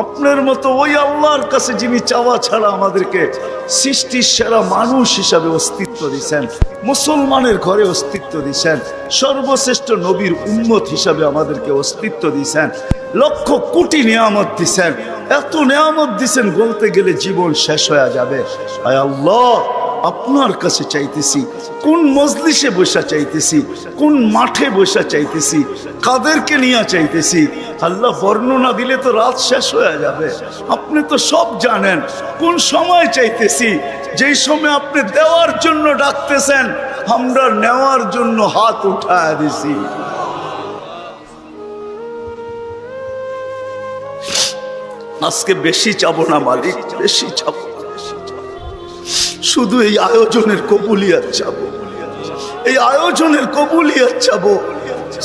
আপনার মতো ওই আল্লাহর কাছে যিনি চাওয়া ছাড়া আমাদেরকে সৃষ্টির সেরা মানুষ হিসাবে অস্তিত্ব দিয়েছেন, মুসলমানের ঘরে অস্তিত্ব দিয়েছেন, সর্বশ্রেষ্ঠ নবীর উম্মত হিসাবে আমাদেরকে অস্তিত্ব দিয়েছেন, লক্ষ কোটি নিয়ামত দিয়েছেন, এত নিয়ামত দিয়েছেন বলতে গেলে জীবন শেষ হয়ে যাবে। আয় আল্লাহ, আপনার কাছে চাইতেছি, কোন মজলিসে বসা চাইতেছি, কোন মাঠে বসা চাইতেছি, কাদেরকে নিয়ে চাইতেছি। আল্লাহ বর্ণনা দিলে তো রাত শেষ হয়ে যাবে। আপনি তো সব জানেন কোন সময় চাইতেছি, যেই সময় আপনি দেওয়ার জন্য ডাকতেছেন, আমরা নেওয়ার জন্য হাত উঠায় দিছি। আজকে বেশি চাবো না মালিক, বেশি চাবো, শুধু এই আয়োজনের কবুলিয়াত চাবো, এই আয়োজনের কবুলিয়াত চাবো,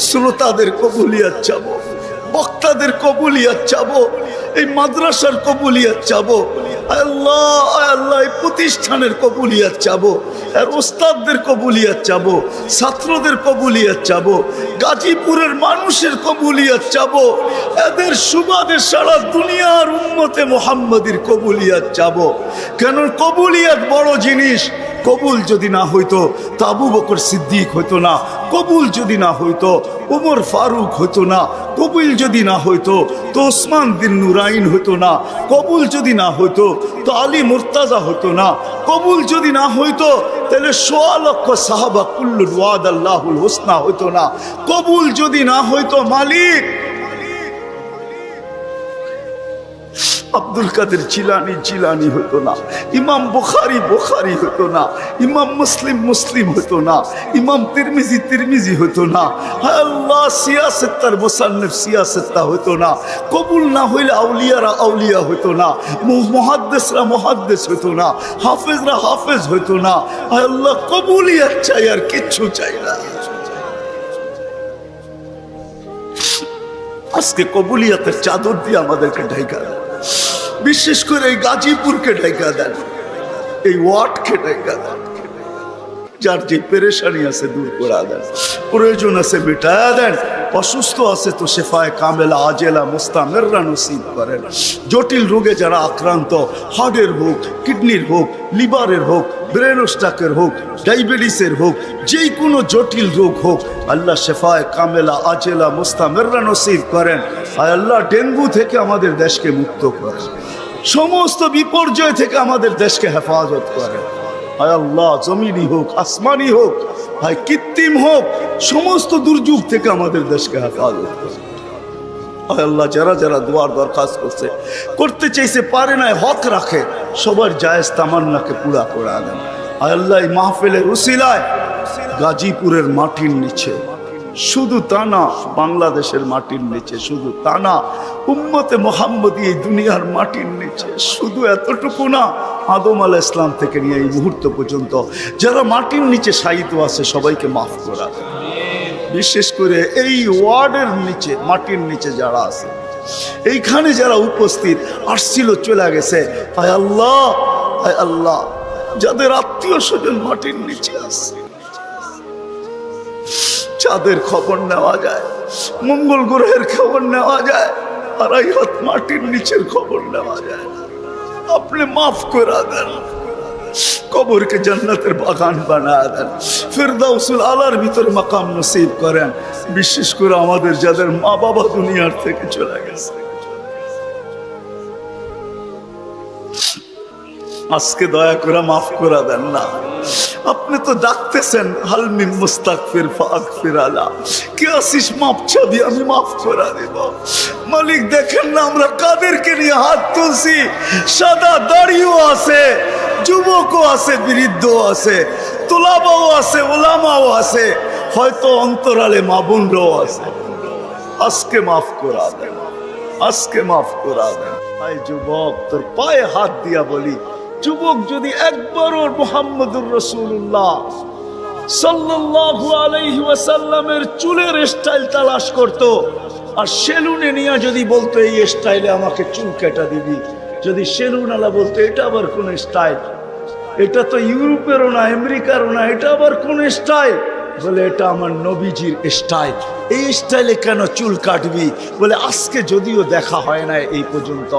শ্রোতাদের কবুলিয়াত চাবো, বক্তাদের কবুলিয়াত চাবো, এই মাদ্রাসার কবুলিয়াত চাবো। আল্লাহ আল্লাহ, এই প্রতিষ্ঠানের কবুলিয়াত চাবো, আর ওস্তাদদের কবুলিয়াত চাবো, ছাত্রদের কবুলিয়াত চাবো, গাজীপুরের মানুষের কবুলিয়াত চাবো, এদের সুবাদে সারা দুনিয়ার উম্মতে মুহাম্মাদির কবুলিয়াত চাবো। কেন কবুলিয়াত বড় জিনিস। কবুল যদি না হইতো তো আবু বকর সিদ্দিক হইতো না, কবুল যদি না হইতো উমর ফারুক হইতো না, কবুল যদি না হইতো তো ওসমান বিন নুরাইন হইতো না, কবুল যদি না হইতো তো আলী মুর্তাজা হইতো না, কবুল যদি না হইতো তাহলে ১৬ লক্ষ সাহাবা কুল্লুল ওয়াদ আল্লাহুল হুসনা হইতো না, কবুল যদি না হইতো মালিক আব্দুল কাদের জিলানি জিলানি হতো না, ইমাম বুখারী বুখারী হতো না, ইমাম মুসলিম মুসলিম হতো না, ইমাম তিরমিজি তিরমিজি হতো না, আল্লাহ সিয়াসেত্তার মুসান্নিফ সিয়াসেত্তা হতো না, কবুল না হইলে আউলিয়ারা আউলিয়া হতো না, মুহাদ্দিসরা মুহাদ্দিস হতো না, হাফেজরা হাফেজ হতো না। আল্লাহ কবুলিয়াত চাই, আর কিচ্ছু চাই না। আজকে কবুলিয়াতের চাদর দিয়ে আমাদেরকে ঢাকা দেন, বিশেষ করে এই গাজীপুরকে ঢাকা দেন, এই ওয়ার্ডকে ঢাকা দেন, যার যে পেরেশানি আছে দূর করে দেন, প্রয়োজন আছে মিটায়া দেন, অসুস্থ আছে তো শেফায়ে কামেলা আজেলা মুস্তামিররা নসিব করেন। জটিল রোগে যারা আক্রান্ত, হার্টের হোক, কিডনির হোক, লিভারের হোক, ব্রেন স্ট্রোকের হোক, ডায়াবেটিসের হোক, যে কোনো জটিল রোগ হোক, আল্লাহ শেফায়ে কামেলা আজেলা মুস্তামিররা নসিব করেন। আর আল্লাহ ডেঙ্গু থেকে আমাদের দেশকে মুক্ত করেন, সমস্ত বিপর্যয় থেকে আমাদের দেশকে হেফাজত করেন। হায় আল্লাহ, জমিনি হোক, আসমানি হোক, হায় কৃত্রিম হোক, সমস্ত দুর্যোগ থেকে আমাদের দেশকে হেফাজত করেন। হায় আল্লাহ, যারা যারা দোয়ার দরখাস্ত করছে, করতে চাইছে, পারে না, হক রাখে, সবার জায়েজ তামান্নাকে পুরা করে দেন। হায় আল্লাহ, এই মাহফিলের উসিলায় গাজীপুরের মাটির নিচে, শুধু তা না বাংলাদেশের মাটির নিচে, শুধু তা না উম্মতে মুহাম্মদী এই দুনিয়ার মাটির নিচে, শুধু এতটুকু না, আদম আলাইহিস সালাম থেকে নিয়ে এই মুহূর্ত পর্যন্ত যারা মাটির নিচে শায়িত আছে সবাইকে মাফ করা, বিশেষ করে এই ওয়ার্ডের নিচে মাটির নিচে যারা আছে, এইখানে যারা উপস্থিত আসছিল চলে গেছে, হায় আল্লাহ, হায় আল্লাহ, যাদের আত্মীয় স্বজন মাটির নিচে আছে, চাঁদের খবর নেওয়া যায়, মঙ্গল গ্রহের খবর নেওয়া যায়, আর এই হাত মাটির নিচের খবর নেওয়া যায়। আপনি মাফ করে দেন, কবরকে জান্নাতের বাগান বানায় দেন, ফিরদাউসুল আলার ভিতরে মাকাম নসিব করেন। বিশেষ করে আমাদের যাদের মা বাবা দুনিয়ার থেকে চলে গেছে, আজকে দয়া করে মাফ করে দেন না। আপনি তো ডাকতেছেন, হালমি মুস্তাগফির ফাগফির আলা, কে আসিস মাফ চাবি, আমি মাফ করে দেব। মালিক দেখেন না আমরা কাদেরকে নিয়ে হাত তুলছি, সাদা দাড়িও আছে, যুবকও আছে, বৃদ্ধও আছে, তোলাবাও আছে, ওলামাও আছে, হয়তো অন্তরালে মা বোনরাও আছে। আজকে মাফ করা দেন, আজকে মাফ করা দেন। ভাই যুবক, তোর পায়ে হাত দিয়া বলি, যুবক যদি একবারও মুহাম্মদুর রাসূলুল্লাহ সাল্লাল্লাহু আলাইহি ওয়াসাল্লামের চুলের স্টাইল তালাশ করত, আর সেলুনে নিয়ে যদি বলতো এই স্টাইলে আমাকে চুল কেটে দিবি, যদি সেলুনওয়ালা বলতো এটা আবার কোন স্টাইল, এটা তো ইউরোপেরও না, আমেরিকারও না, এটা আবার কোন স্টাইল, বলে এটা আমার নবীজির স্টাইল। এই স্টাইলে কেন চুল কাটবি? বলে আজকে যদিও দেখা হয় না এই পর্যন্ত,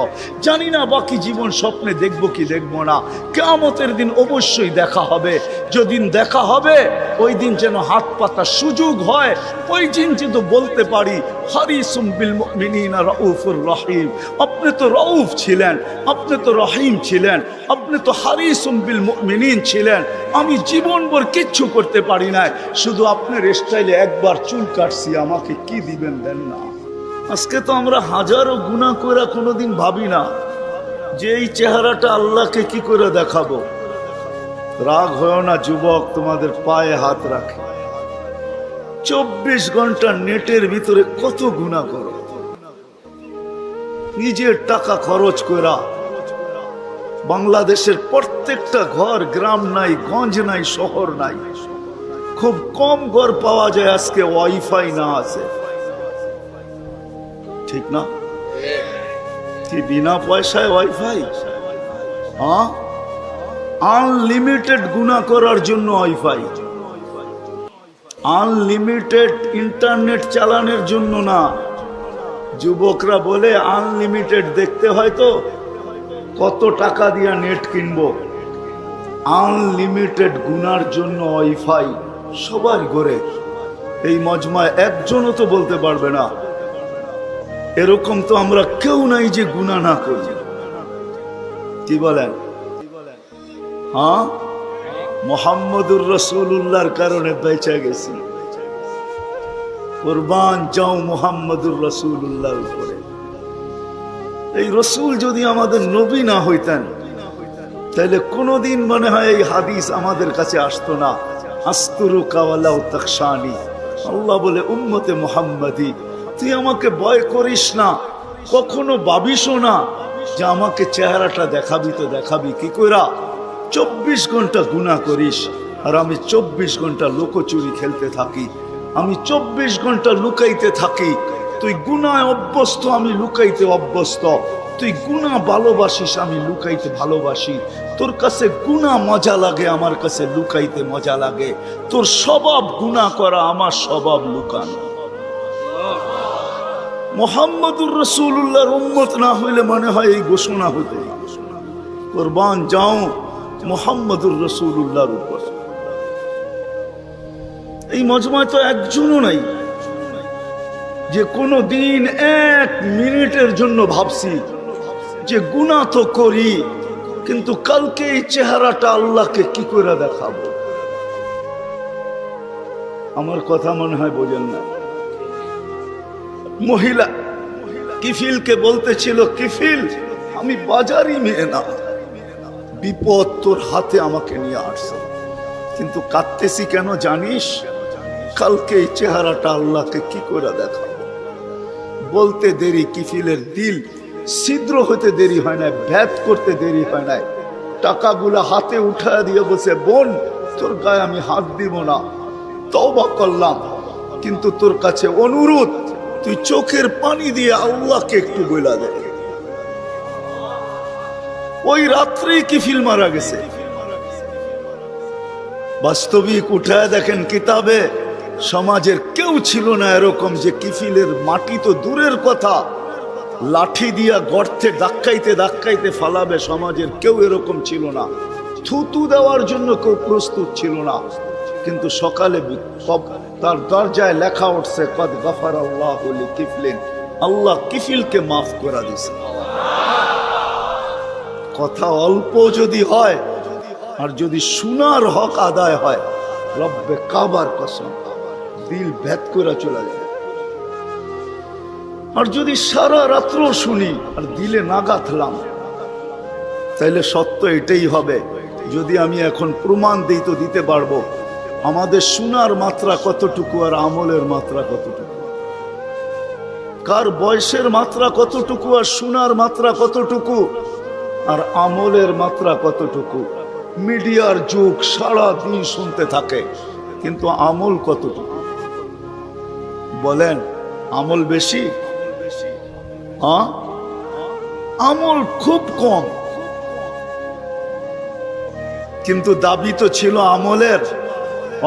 জানি না বাকি জীবন স্বপ্নে দেখবো কি দেখবো না, কিয়ামতের দিন অবশ্যই দেখা হবে। যেদিন দেখা হবে ওই দিন যেন হাত পাতার সুযোগ হয়, ওই দিন যেন বলতে পারি হারিসুম বিল মুমিনিনা রাউফুর রহিম। আপনি তো রউফ ছিলেন, আপনি তো রহিম ছিলেন, আপনি তো হারিসুম বিল মুমিনিন ছিলেন। আমি জীবনভর কিচ্ছু করতে পারি না, শুধু আপনার স্টাইলে একবার চুল কাটছি, আমাকে কি দিবেন দেন না। আজকে তো আমরা হাজারো গুনাহ করে কোনোদিন ভাবি না যে এই চেহারাটা আল্লাহকে কি করে দেখাবো। রাগ হয় না যুবক, তোমাদের পায়ে হাত রাখে। 24 ঘন্টা নেটের ভিতরে কত গুনাহ করো, নিজের টাকা খরচ করা। বাংলাদেশের প্রত্যেকটা ঘর, গ্রাম নাই, গঞ্জ নাই, শহর নাই, খুব কম ঘর পাওয়া যায় আজকে ওয়াইফাই না আছে, ঠিক না? কি বিনা পয়সায় ওয়াইফাই? হ্যাঁ, আনলিমিটেড গুনাহ করার জন্য ওয়াইফাই, আনলিমিটেড ইন্টারনেট চালানোর জন্য না। যুবকরা বলে আনলিমিটেড দেখতে হয় তো কত টাকা দিয়া নেট কিনবো। আনলিমিটেড গুনার জন্য ওয়াইফাই সবার ঘরে। এই মজমায় একজনও তো বলতে পারবে না এরকম তো আমরা কেউ নাই যে গুনাহ না করি। কি বলেন? হ্যাঁ, মুহাম্মদুর রাসূলুল্লাহর কারণে বেঁচে গেছি। কুরবান যাও মুহাম্মদুর রাসূলুল্লাহর উপরে। এই রসুল যদি আমাদের নবী না হইতেন তাহলে কোনোদিন মনে হয় এই হাদিস আমাদের কাছে আসতো না। আস্তুরুকা ওয়ালাউ তাখশানি। আল্লাহ বলে উম্মতে মুহাম্মাদি, তুই আমাকে ভয় করিস না, কখনো ভাবিসও না যে আমাকে চেহারাটা দেখাবি। তো দেখাবি কি কইরা? 24 ঘন্টা গুনাহ করিস, আর আমি 24 ঘন্টা লুকোচুরি খেলতে থাকি, আমি 24 ঘন্টা লুকাইতে থাকি। তুই গুনায় অভ্যস্ত, আমি লুকাইতে অভ্যস্ত। তুই গুনাহ ভালোবাসিস, আমি লুকাইতে ভালোবাসি। তোর কাছে গুনাহ মজা লাগে, আমার কাছে লুকাইতে মজা লাগে। তোর স্বভাব গুনাহ করা, আমার স্বভাব লুকানো। মুহাম্মদুর রাসূলুল্লাহর উম্মত না হইলে মনে হয় এই ঘোষণা হতো। কুরবান যাও মুহাম্মদুর রাসূলুল্লাহর উপর। এই মজমায় তো একজনও নাই যে কোনো দিন 1 মিনিটের জন্য ভাবছি যে গুনাহ তো করি, কিন্তু কালকে এই চেহারাটা আল্লাহকে কি করে দেখাবো। আমার কথা মনে হয় বোঝেন না। মহিলা কিফিলকে বলতেছিল, কিফিল আমি বাজারি মেয়ে না, বিপদ তোর হাতে আমাকে নিয়ে আসছে, কিন্তু কাঁদতেছি কেন জানিস? কালকে এই চেহারাটা আল্লাহকে কি করে দেখাবো। বলতে দেরি কিফিলের দিল ছিদ্র হতে দেরি হয় না, ভেদ করতে দেরি হয় না। টাকাগুলা হাতে উঠায় দিয়ে বসে, বোন তোর গায়ে আমি হাত দিব না, তওবা করলাম, কিন্তু তোর কাছে অনুরোধ, তুই চোখের পানি দিয়ে আল্লাহকে একটু বইলা দে। ওই রাত্রেই কিফিল মারা গেছে। বাস্তবিক উঠায় দেখেন কিতাবে, সমাজের কেউ ছিল না এরকম যে কিফিলের মাটি তো দূরের কথা, লাঠি দিয়া গর্তে ধাক্কাইতে ধাক্কাইতে ফালাবে, সমাজের কেউ এরকম ছিল না। থুতু দেওয়ার জন্য কেউ প্রস্তুত ছিল না। কিন্তু সকালে তার দরজায় লেখা উঠছে, কদ গফারাল্লাহু লিকিফলিন, আল্লাহ কিফিলকে মাফ করে দিয়েছে। কথা অল্প যদি হয় আর যদি শোনার হক আদায় হয়, রব্বে কাবার কসম দিল ভেদ করে চলে যায়। আর যদি সারা রাত্র শুনি আর দিলে না গাঁথলাম, তাইলে সত্য এটাই হবে। যদি আমি এখন প্রমাণ দিই তো দিতে পারবো আমাদের শোনার মাত্রা কতটুকু আর আমলের মাত্রা কতটুকু, কার বয়সের মাত্রা কতটুকু আর শোনার মাত্রা কতটুকু আর আমলের মাত্রা কতটুকু। মিডিয়ার যুগ, সারা দিন শুনতে থাকে, কিন্তু আমল কতটুকু বলেন? আমল বেশি? হ্যাঁ, আমল খুব কম, কিন্তু দাবি তো ছিল আমলের।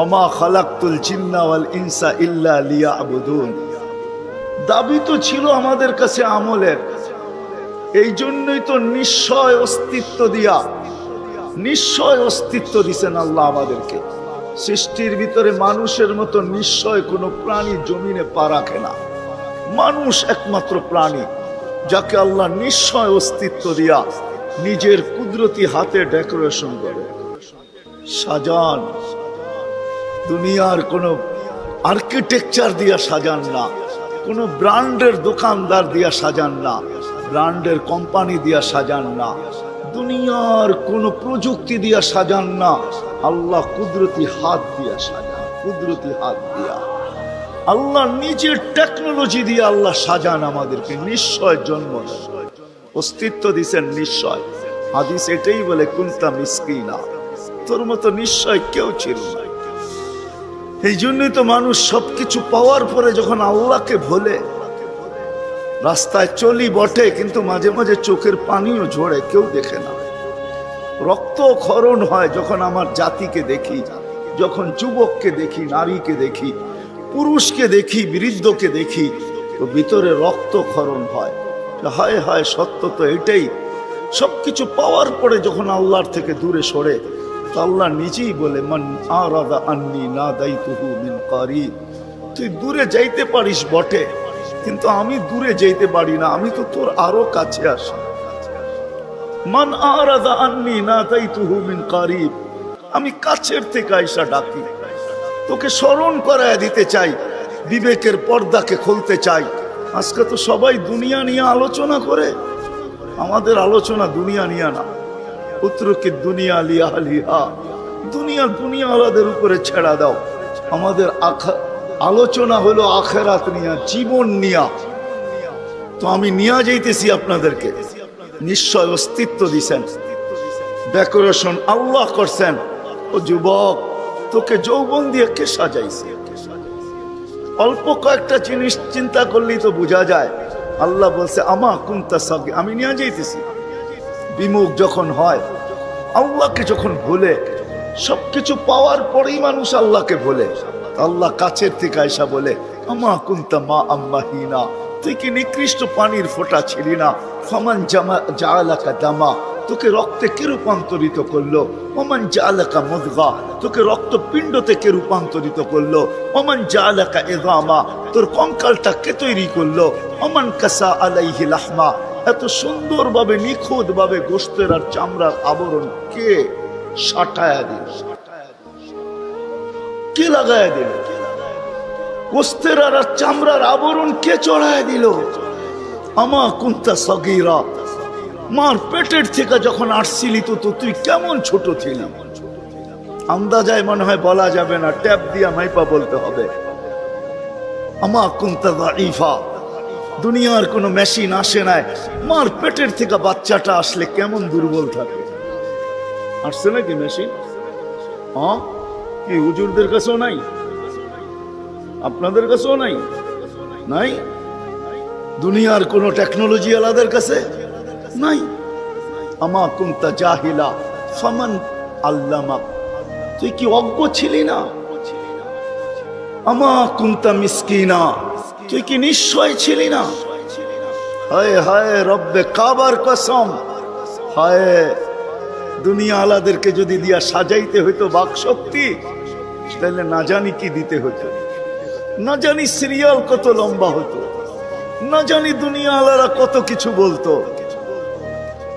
ওমা খালাকতুল জিন্না ওয়াল ইনসা ইল্লা লিয়াবুদুন। দাবি তো ছিল আমাদের কাছে আমলের, এই জন্যই তো নিশ্চয় অস্তিত্ব দিয়া, নিশ্চয় অস্তিত্ব দিছেন আল্লাহ আমাদেরকে। সৃষ্টির ভিতরে মানুষের মতো নিশ্চয় কোনো প্রাণী জমিনে পা রাখে না। মানুষ একমাত্র প্রাণী যাকে আল্লাহ নিশ্চয় অস্তিত্ব দিয়া নিজের কুদরতি হাতে ডেকোরেশন করে সাজান। দুনিয়ার কোনো আর্কিটেকচার দিয়া সাজান না, কোনো ব্র্যান্ডের দোকানদার দিয়া সাজান না, ব্র্যান্ডের কোম্পানি দিয়া সাজান না, দুনিয়ার কোনো প্রযুক্তি দিয়া সাজান না। আল্লাহ কুদরতি হাত দিয়া সাজান, কুদরতি হাত দিয়া আল্লাহ নিজের টেকনোলজি দিয়ে আল্লাহ সাজান আমাদেরকে। নিশ্চয় জন্ম অস্তিত্ব দিছেন নিশ্চয়। হাদিস এটাই বলে কুনতা মিসকিনা, তোর মতো নিশ্চয় কেউ ছিল না। এই জন্যই তো মানুষ সবকিছু পাওয়ার পরে যখন আল্লাহকে ভোলে, রাস্তায় চলি বটে কিন্তু মাঝে মাঝে চোখের পানিও ঝরে, কেউ দেখে না। রক্ত ক্ষরণ হয় যখন আমার জাতিকে দেখি, যখন যুবককে দেখি, নারীকে দেখি, পুরুষকে দেখি, বৃদ্ধকে দেখি, তো ভিতরে রক্ত ক্ষরণ হয়। হায় হায়, সত্য তো এটাই। সবকিছু পাওয়ার পরে যখন আল্লাহর থেকে দূরে সরে, তো আল্লাহ নিজেই বলে মান আরাদা আন্নি নাদাইতুহু মিন কারিব। তুই দূরে যাইতে পারিস বটে, কিন্তু আমি দূরে যাইতে পারি না, আমি তো তোর আরো কাছে আসি। মান আরাদা আন্নি নাদাইতুহু মিন কারিব, আমি কাছের থেকে আইসা ডাকি, তোকে স্মরণ করায় দিতে চাই, বিবেকের পর্দাকে খুলতে চাই। আজকে তো সবাই দুনিয়া নিয়ে আলোচনা করে, আমাদের আলোচনা দুনিয়া নিয়ে না। পুত্রকে দুনিয়া লিয়া লিহা, দুনিয়া দুনিয়াওয়ালাদের উপরে ছেড়া দাও। আমাদের আলোচনা হলো আখেরাত নিয়া, জীবন নিয়া। তো আমি নিয়ে যাইতেছি আপনাদেরকে। নিশ্চয় অস্তিত্ব দিছেন, ডেকোরেশন আল্লাহ করছেন। ও যুবক, তোকে যৌবন দিয়ে কে সাজাইছে? অল্প কয়েকটা জিনিস চিন্তা করলেই তো বোঝা যায়। আল্লাহ বলছে আমা কুনতা সাগি, আমি নিয়ে যাইতেছি। বিমুখ যখন হয়, আল্লাহকে যখন ভুলে, সবকিছু পাওয়ার পরেই মানুষ আল্লাহকে ভুলে, আল্লাহ কাছের থেকে আয়সা বলে আমা কুনতা মা আম্মাহিনা, তুই কি নিকৃষ্ট পানির ফোঁটা ছিলি না? ফামান জাআলাকা দামা, তোকে রক্তে কে রূপান্তরিত করলো? ওমান জাআলাকা মুদগা, তোকে রক্তপিণ্ডতে কে রূপান্তরিত করলো? ওমান জাআলাকা ইযামা, তোর কঙ্কালটা কে তৈরি করলো? ওমান কাসা আলাইহি লাহমা, এত সুন্দরভাবে নিখুঁতভাবে গোশতের আর চামড়ার আবরণ কে সাটায়া দিল? কে লাগায়া দিল? গোশতের আর চামড়ার আবরণ কে চড়ায়া দিল? আমা কুনতা সাগীরা, মার পেটের থেকে যখন আসছিলি তো তুই কেমন ছোট ছিলি? আন্দাজায় মনে হয় বলা যাবে না, ট্যাপ দিয়া মাইপা বলতে হবে। আমা কুনতা দাঈফা, দুনিয়ার কোনো মেশিন আসে নাই, মার পেটের থেকে বাচ্চাটা আসলে কেমন দুর্বল থাকে। আসছে নাকি মেশিন? হ্যাঁ, কি হুজুরদের কাছেও নাই? আপনাদের কাছেও নাই? নাই? দুনিয়ার কোনো টেকনোলজি আলাদের কাছে নাই। আমা কুনতা জাহিলা ফামান আল্লামাক, তুই কি অজ্ঞ ছিলি না? আমা কুনতা মিসকিনা, তুই কি নিশ্চয় ছিলি না? হায় হায় রব্বে কাবার কসম, হায় দুনিয়া আলাদেরকে যদি দিয়া সাজাইতে হইতো বাক শক্তি, তাহলে না জানি কি দিতে হতো, না জানি সিরিয়াল কত লম্বা হতো, না জানি দুনিয়া আলারা কত কিছু বলতো।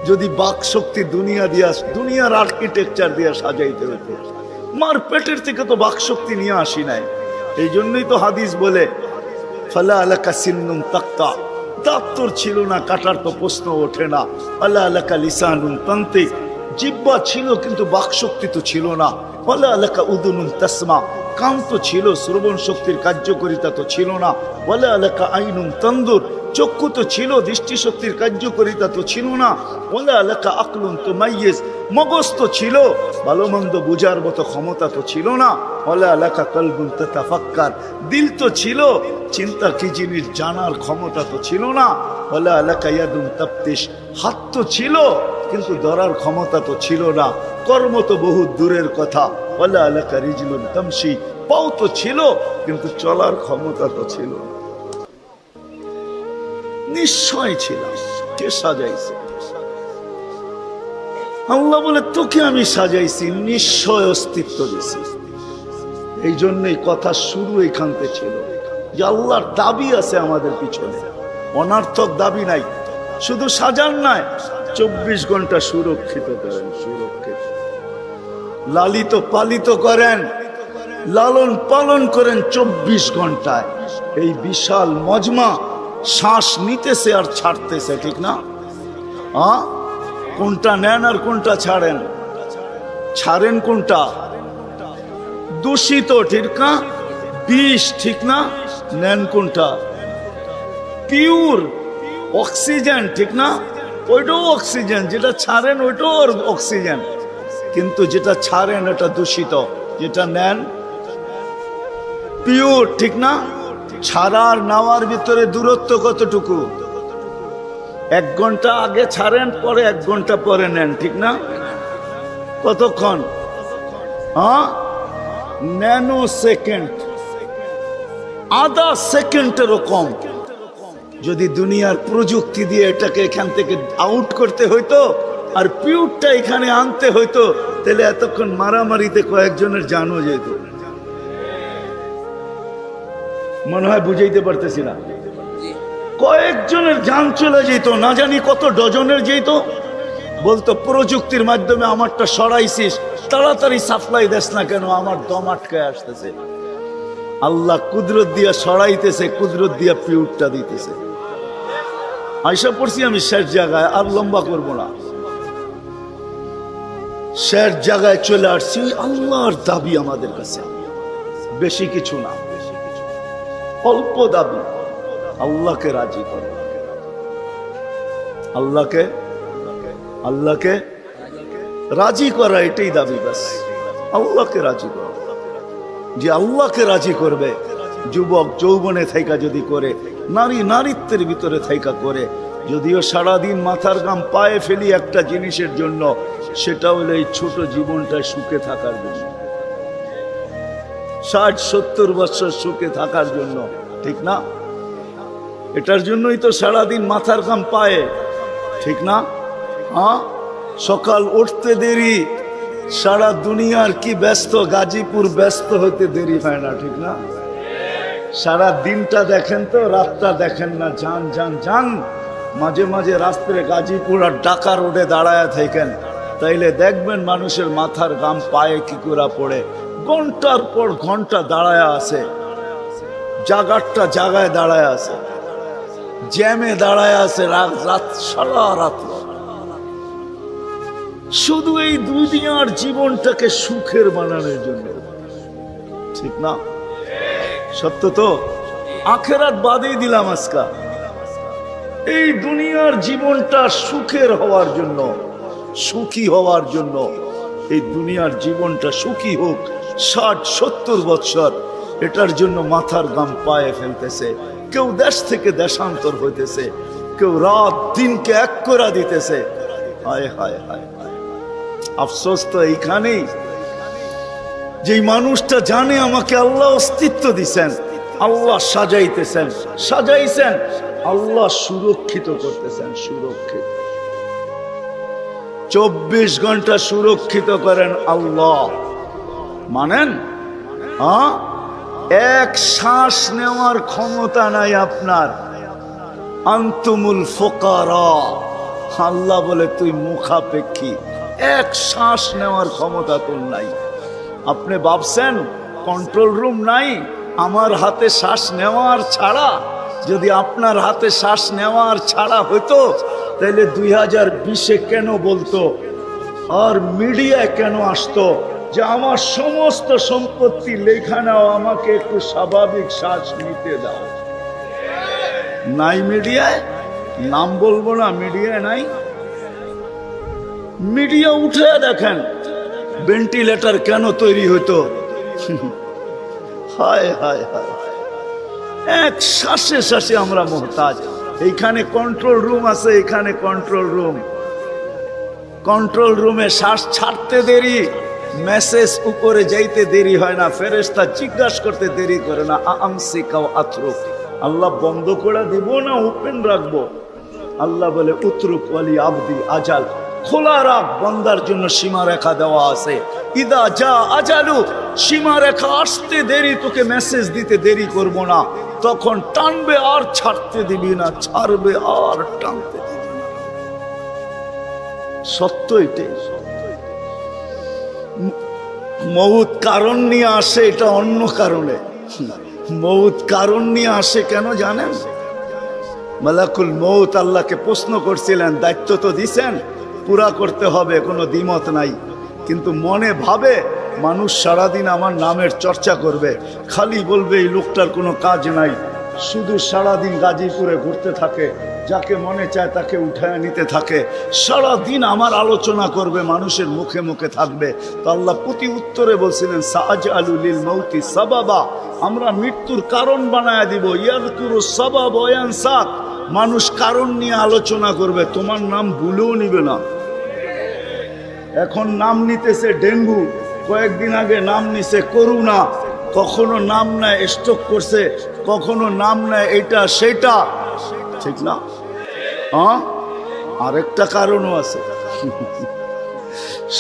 যদি বাক শক্তি দুনিয়া দিয়া, দুনিয়ার আর্কিটেকচার দিয়া সাজাইতে হতো। মার পেটের থেকে তো বাক শক্তি নিয়ে আসি নাই। এই জন্যই তো হাদিস বলে ফালা আলাকা সিন্নুন তাক্তা, দাঁত তোর ছিল না, কাটার তো প্রশ্ন ওঠে না। আলা আলাকা লিসানুন তান্তিক, জিহ্বা ছিল কিন্তু বাক শক্তি তো ছিল না। ফালা আলাকা উদুনুন তাসমা, কান তো ছিল, শ্রবণ শক্তির কার্যকারিতা তো ছিল না। ওয়ালা আলাকা আইনুন তানদুর, চক্ষু তো ছিল, দৃষ্টিশক্তির কার্যকারিতা তো ছিল না। ওয়ালা আলাকা আকলুন তুমাইয়িজ, মগজ তো ছিল, ভালো মন্দ বুঝার মতো ক্ষমতা তো ছিল না। ওয়ালা আলাকা কলবুন তাতাফাক্কার, দিল তো ছিল, চিন্তা কি জিনিস জানার ক্ষমতা তো ছিল না। ওয়ালা আলাকা ইয়াদুন তাফতিশ, হাত তো ছিল কিন্তু ধরার ক্ষমতা তো ছিল না। কর্ম তো বহু দূরের কথা, ওয়ালা লাকা রিজলুন তামশি, পাও তো ছিল কিন্তু চলার ক্ষমতা তো ছিল না। নিশ্চয় ছিল, কে সাজাইছে? আল্লাহ বলে তোকে আমি সাজাইছি, নিশ্চয় অস্তিত্ব দিছি। এই জন্যই কথা শুরু এখান থেকে ছিল যে আল্লাহর দাবি আছে আমাদের পিছনে, অনার্থক দাবি নাই। শুধু সাজান নাই, 24 ঘন্টা সুরক্ষিত করেন, সুরক্ষিত লালিত পালিত করেন, লালন পালন করেন 24 ঘন্টায়। এই বিশাল মজমা শ্বাস নিতেছে আর ছাড়তেছে, ঠিক না? কোনটা নেন আর কোনটা ছাড়েন? ছাড়েন কোনটা? দূষিত, ঠিক না? বিষ, ঠিক না? নেন কোনটা? পিওর অক্সিজেন, ঠিক না? ওইটাও অক্সিজেন, যেটা ছাড়েন ওইটাও অক্সিজেন, কিন্তু যেটা ছাড়েন এটা দূষিত, যেটা নেন পিওর, ঠিক না? ছাড়ার নেওয়ার ভিতরে দূরত্ব কতটুকু? 1 ঘন্টা আগে ছাড়েন, পরে 1 ঘন্টা পরে নেন, ঠিক না? কতক্ষণ? ন্যানো সেকেন্ড, আধা সেকেন্ডেরও কম। যদি দুনিয়ার প্রযুক্তি দিয়ে এটাকে এখান থেকে আউট করতে হইতো আর পিউরটা এখানে আনতে হইতো, তাহলে এতক্ষণ মারামারিতে কয়েকজনের জানও যেত। মনে হয় বুঝাইতে পারতেছি না? কয়েকজনের জান চলে যেত, না জানি কত ডজনের যেত। বলতো প্রযুক্তির মাধ্যমে আমারটা সরাইছিস, তাড়াতাড়ি সাপ্লাই দেস না কেন, আমার দম আটকে আসতেছে। আল্লাহ কুদরত দিয়া সরাইতেছে, কুদরত দিয়া পিউরটা দিতেছে। আয়সা পড়ছি আমি শেষ জায়গায়, আর লম্বা করবো না। শেষ জায়গায় চলে আসছি। আল্লাহর দাবি আমাদের কাছে বেশি কিছু না, অল্প দাবি। আল্লাহকে রাজি করো, আল্লাহকে রাজি করা, এটাই দাবি। বাস আল্লাহকে রাজি করো। যে আল্লাহকে রাজি করবে, যুবক যৌবনে থাইকা যদি করে, নারী নারীত্বের ভিতরে থাইকা করে, যদিও সারাদিন মাথার ঘাম পায়ে ফেলি একটা জিনিসের জন্য, সেটা হলো এই ছোট জীবনটা সুখে থাকার জন্য, 60-70 বছর সুখে থাকার জন্য, ঠিক না? এটার জন্যই তো সারাদিন মাথার ঘাম পায়ে, ঠিক না? সকাল উঠতে দেরি, সারা দুনিয়ার কি ব্যস্ত, গাজীপুর ব্যস্ত হতে দেরি হয় না, ঠিক না? সারা দিনটা দেখেন তো, রাতটা দেখেন না। যান যান যান, মাঝে মাঝে রাস্তায় গাজীপুর আর ঢাকা রোডে দাঁড়ায় থাকেন, তাইলে দেখবেন মানুষের মাথার ঘাম পায়ে কি করে পড়ে। ঘন্টার পর ঘন্টা দাঁড়ায় আছে, জাগারটা জাগায় দাঁড়ায় আছে, জ্যামে দাঁড়ায় আছে, রাত সারা রাত। শুধু এই দুনিয়ার জীবনটাকে সুখের বানানোর জন্য, ঠিক না? সত্য তো? আখেরাত বাদেই দিলাম আজকা। এই দুনিয়ার জীবনটা সুখের হওয়ার জন্য, সুখী হওয়ার জন্য, এই দুনিয়ার জীবনটা সুখী হোক 60-70 বছর, এটার জন্য মাথার ঘাম পায়ে ফেলতেছে। কেউ দেশ থেকে দেশান্তর হইতেছে, কেউ রাত দিনকে এক করে দিতেছে। হায় হায় হায়, আফসোস তো এইখানেই, যেই মানুষটা জানে আমাকে আল্লাহ অস্তিত্ব দিছেন, আল্লাহ সাজাইছেন, আল্লাহ সুরক্ষিত করতেছেন, সুরক্ষিত 24 ঘন্টা সুরক্ষিত করেন আল্লাহ। মানেন? এক শ্বাস নেওয়ার ক্ষমতা নাই আপনার। আনতুমুল ফুকারা, আল্লাহ বলে তুই মুখাপেক্ষী, এক শ্বাস নেওয়ার ক্ষমতা তোর নাই। আপনি ভাবছেন কন্ট্রোল রুম নাই? আমার হাতে শ্বাস নেওয়ার ছাড়া, যদি আপনার হাতে শ্বাস নেওয়ার ছাড়া হইতো, তাহলে 2020-এ কেন বলতো আর মিডিয়ায় কেন আসতো যে আমার সমস্ত সম্পত্তি লেখা নাও, আমাকে একটু স্বাভাবিক শ্বাস নিতে দাও? নাই মিডিয়ায়, নাম বলবো না, মিডিয়ায় নাই। মিডিয়া উঠে দেখেন ভেন্টিলেটর কেন তৈরি হতো। হায় হায় হায়, এক শ্বাসে শ্বাসে আমরা মোহতাজ। এইখানে কন্ট্রোল রুম আছে, এখানে কন্ট্রোল রুমে শ্বাস ছাড়তে দেরি, মেসেজ উপরে যাইতে দেরি হয় না, ফেরেশতা জিজ্ঞাসা করতে দেরি করে না, আমসিকা ওয়া আতরুক, আল্লাহ বন্ধ করে দিব না ওপেন রাখবো? আল্লাহ বলে উতরুক ওয়ালি আবদি আজাল, খোলা রাখ, বান্দার জন্য সীমা রেখা দেওয়া আছে। ইদা যা আজালু, সীমা রেখা আসতে দেরি, তোকে মেসেজ দিতে দেরি করব না, তখন টানবে আর ছাড়তে দিবি না, ছাড়বে আর টানতে দিবি না। সত্য এটাই। মউত কারণ নিয়ে আসে, এটা অন্য কারণে। মউত কারণ নিয়ে আসে কেন জানেন? মালাকুল মউত আল্লাহকে প্রশ্ন করছিলেন, দায়িত্ব তো দিছেন, পুরা করতে হবে, কোনো দ্বিমত নাই, কিন্তু মনে ভাবে মানুষ সারাদিন আমার নামের চর্চা করবে, খালি বলবে এই লোকটার কোনো কাজ নাই, শুধু সারাদিন গাজীপুরে ঘুরতে থাকে, যাকে মনে চায় তাকে উঠায় নিতে থাকে, সারাদিন আমার আলোচনা করবে, মানুষের মুখে মুখে থাকবে। তো আল্লাহ প্রতি উত্তরে বলছিলেন, সাআজআলু লিল মাউতি সাবাবা, আমরা মৃত্যুর কারণ বানায় দিব, ইয়াযকুরু সাবাব ওয়া ইয়ানসাক, মানুষ কারণ নিয়ে আলোচনা করবে, তোমার নাম ভুলেও নিবে না। এখন নাম নিতেছে ডেঙ্গু, কয়েকদিন আগে নাম নিছে করোনা, কখনো নাম নেয় স্ট্রোক করছে, কখনো নাম নেয় এটা সেটা, ঠিক না? হ্যাঁ, আরেকটা কারণও আছে।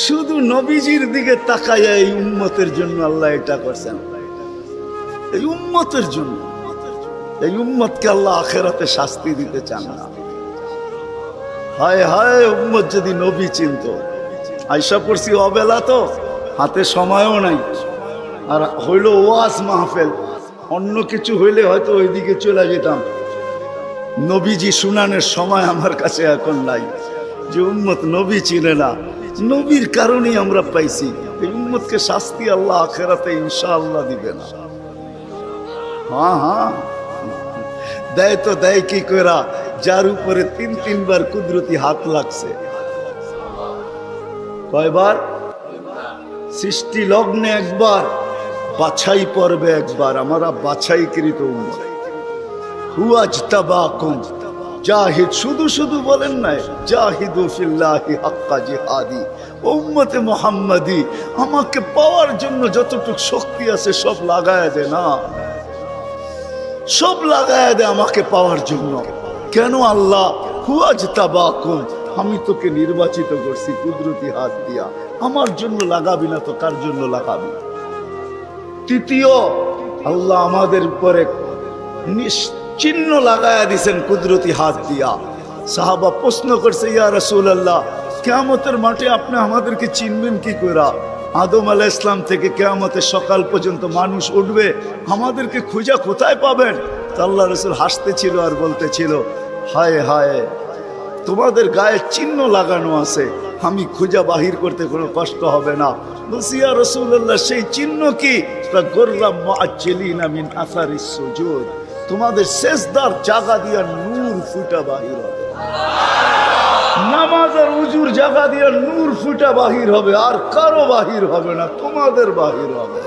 শুধু নবীজির দিকে তাকাইয়া এই উম্মতের জন্য আল্লাহ এটা করছেন, এই উম্মতের জন্য। এই উম্মতকে আল্লাহ আখেরাতে শাস্তি দিতে চান না। হায় হায়, উম্মত যদি নবী চিনত। আয়সা পড়ছি অবেলা, তো হাতে সময়ও নাই, আর হইল ওয়াজ মাহফিল, অন্য কিছু হইলে হয়তো ওইদিকে চলে যেতাম। নবীজি শুনানের সময় আমার কাছে এখন নাই, যে উম্মত নবী চিনে না। নবীর কারণেই আমরা পাইছি। এই উম্মতকে শাস্তি আল্লাহ আখেরাতে ইনশাআল্লাহ দিবে না। হ্যাঁ হ্যাঁ, দেয় তো দেয় কি করা, যার উপরে ৩ বার কুদরতি হাত লাগছে। কয়বার? সৃষ্টি লগ্নে একবার, বাছাই পর্বে একবার। আমরা বাছাইকৃত উম্মত। হুয়াজতাবাকুম, জাহিদ, শুধু শুধু বলেন নাই, জাহিদু ফিল্লাহি হাক্কা জিহাদি। উম্মতে মুহাম্মাদি, আমাকে পাওয়ার জন্য যতটুকু শক্তি আছে সব লাগায় দে না, সব লাগায় দে আমাকে পাওয়ার জন্য। কেন আল্লাহ? হুয়াজতাবাকুম, আমি তোকে নির্বাচিত করছি কুদরতি হাত দিয়া, আমার জন্য লাগাবি না তো কার জন্য লাগাবি? তৃতীয়, আল্লাহ আমাদের উপরে চিহ্ন লাগায়া দিছেন কুদরতি হাত দিয়া। সাহাবা প্রশ্ন করছে, ইয়া রাসূলুল্লাহ, কিয়ামতের মাঠে আপনি আমাদেরকে চিনবেন কি করে? আদম আলাইহিস সালাম থেকে কিয়ামতের সকাল পর্যন্ত মানুষ উঠবে, আমাদেরকে খুঁজা কোথায় পাবেন? তো আল্লাহ রাসূল হাসতেছিল আর বলতেছিল, হায় হায়, তোমাদের গায়ে চিহ্ন লাগানো আছে, আমি খুঁজা বাহির করতে কোনো কষ্ট হবে না। বলছি, ইয়া রাসূলুল্লাহ, সেই চিহ্ন কি? গোররাম মুআজ্জিলিনা মিন আসারিস সুজুদ, তোমাদের সেজদার জায়গা দিয়া নূর ফুটা বাহির হবে, নামাজ আর উজুর জায়গা দিয়া নূর ফুটা বাহির হবে, আর কারো বাহির হবে না, তোমাদের বাহির হবে।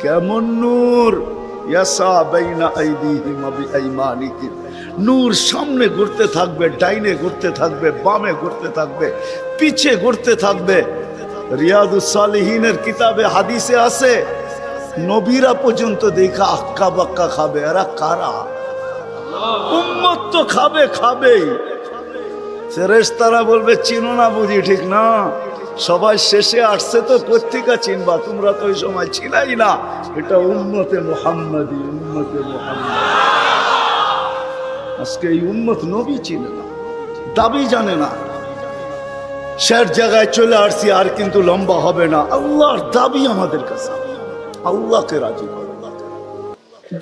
কেমন নূর? ইয়াসা বাইনা আইদিহিম ওয়া বিআইমানিহিম, নূর সামনে ঘুরতে থাকবে, ডাইনে ঘুরতে থাকবে, বামে ঘুরতে থাকবে, পিছে ঘুরতে থাকবে। রিয়াদুস সালিহিনের কিতাবে হাদিসে আছে, নবীরা পর্যন্ত দেখা আক্কা বাক্কা খাবে। এরা কারা? উম্মত তো খাবে, খাবেই। ফেরেশতারা বলবে, চিনো না বুঝি? ঠিক না, সবাই শেষে আসছে তো কোত্থেকে চিনবা? তোমরা তো ওই সময় ছিলাই না। এটা উম্মতে মুহাম্মাদি, উম্মতে মুহাম্মাদি। আজকে এই উম্মত নবী চিনে না, দাবি জানে না। শেষ জায়গায় চলে আসছি, আর কিন্তু লম্বা হবে না। আল্লাহর দাবি আমাদের কাছে, আল্লাহকে রাজি করো।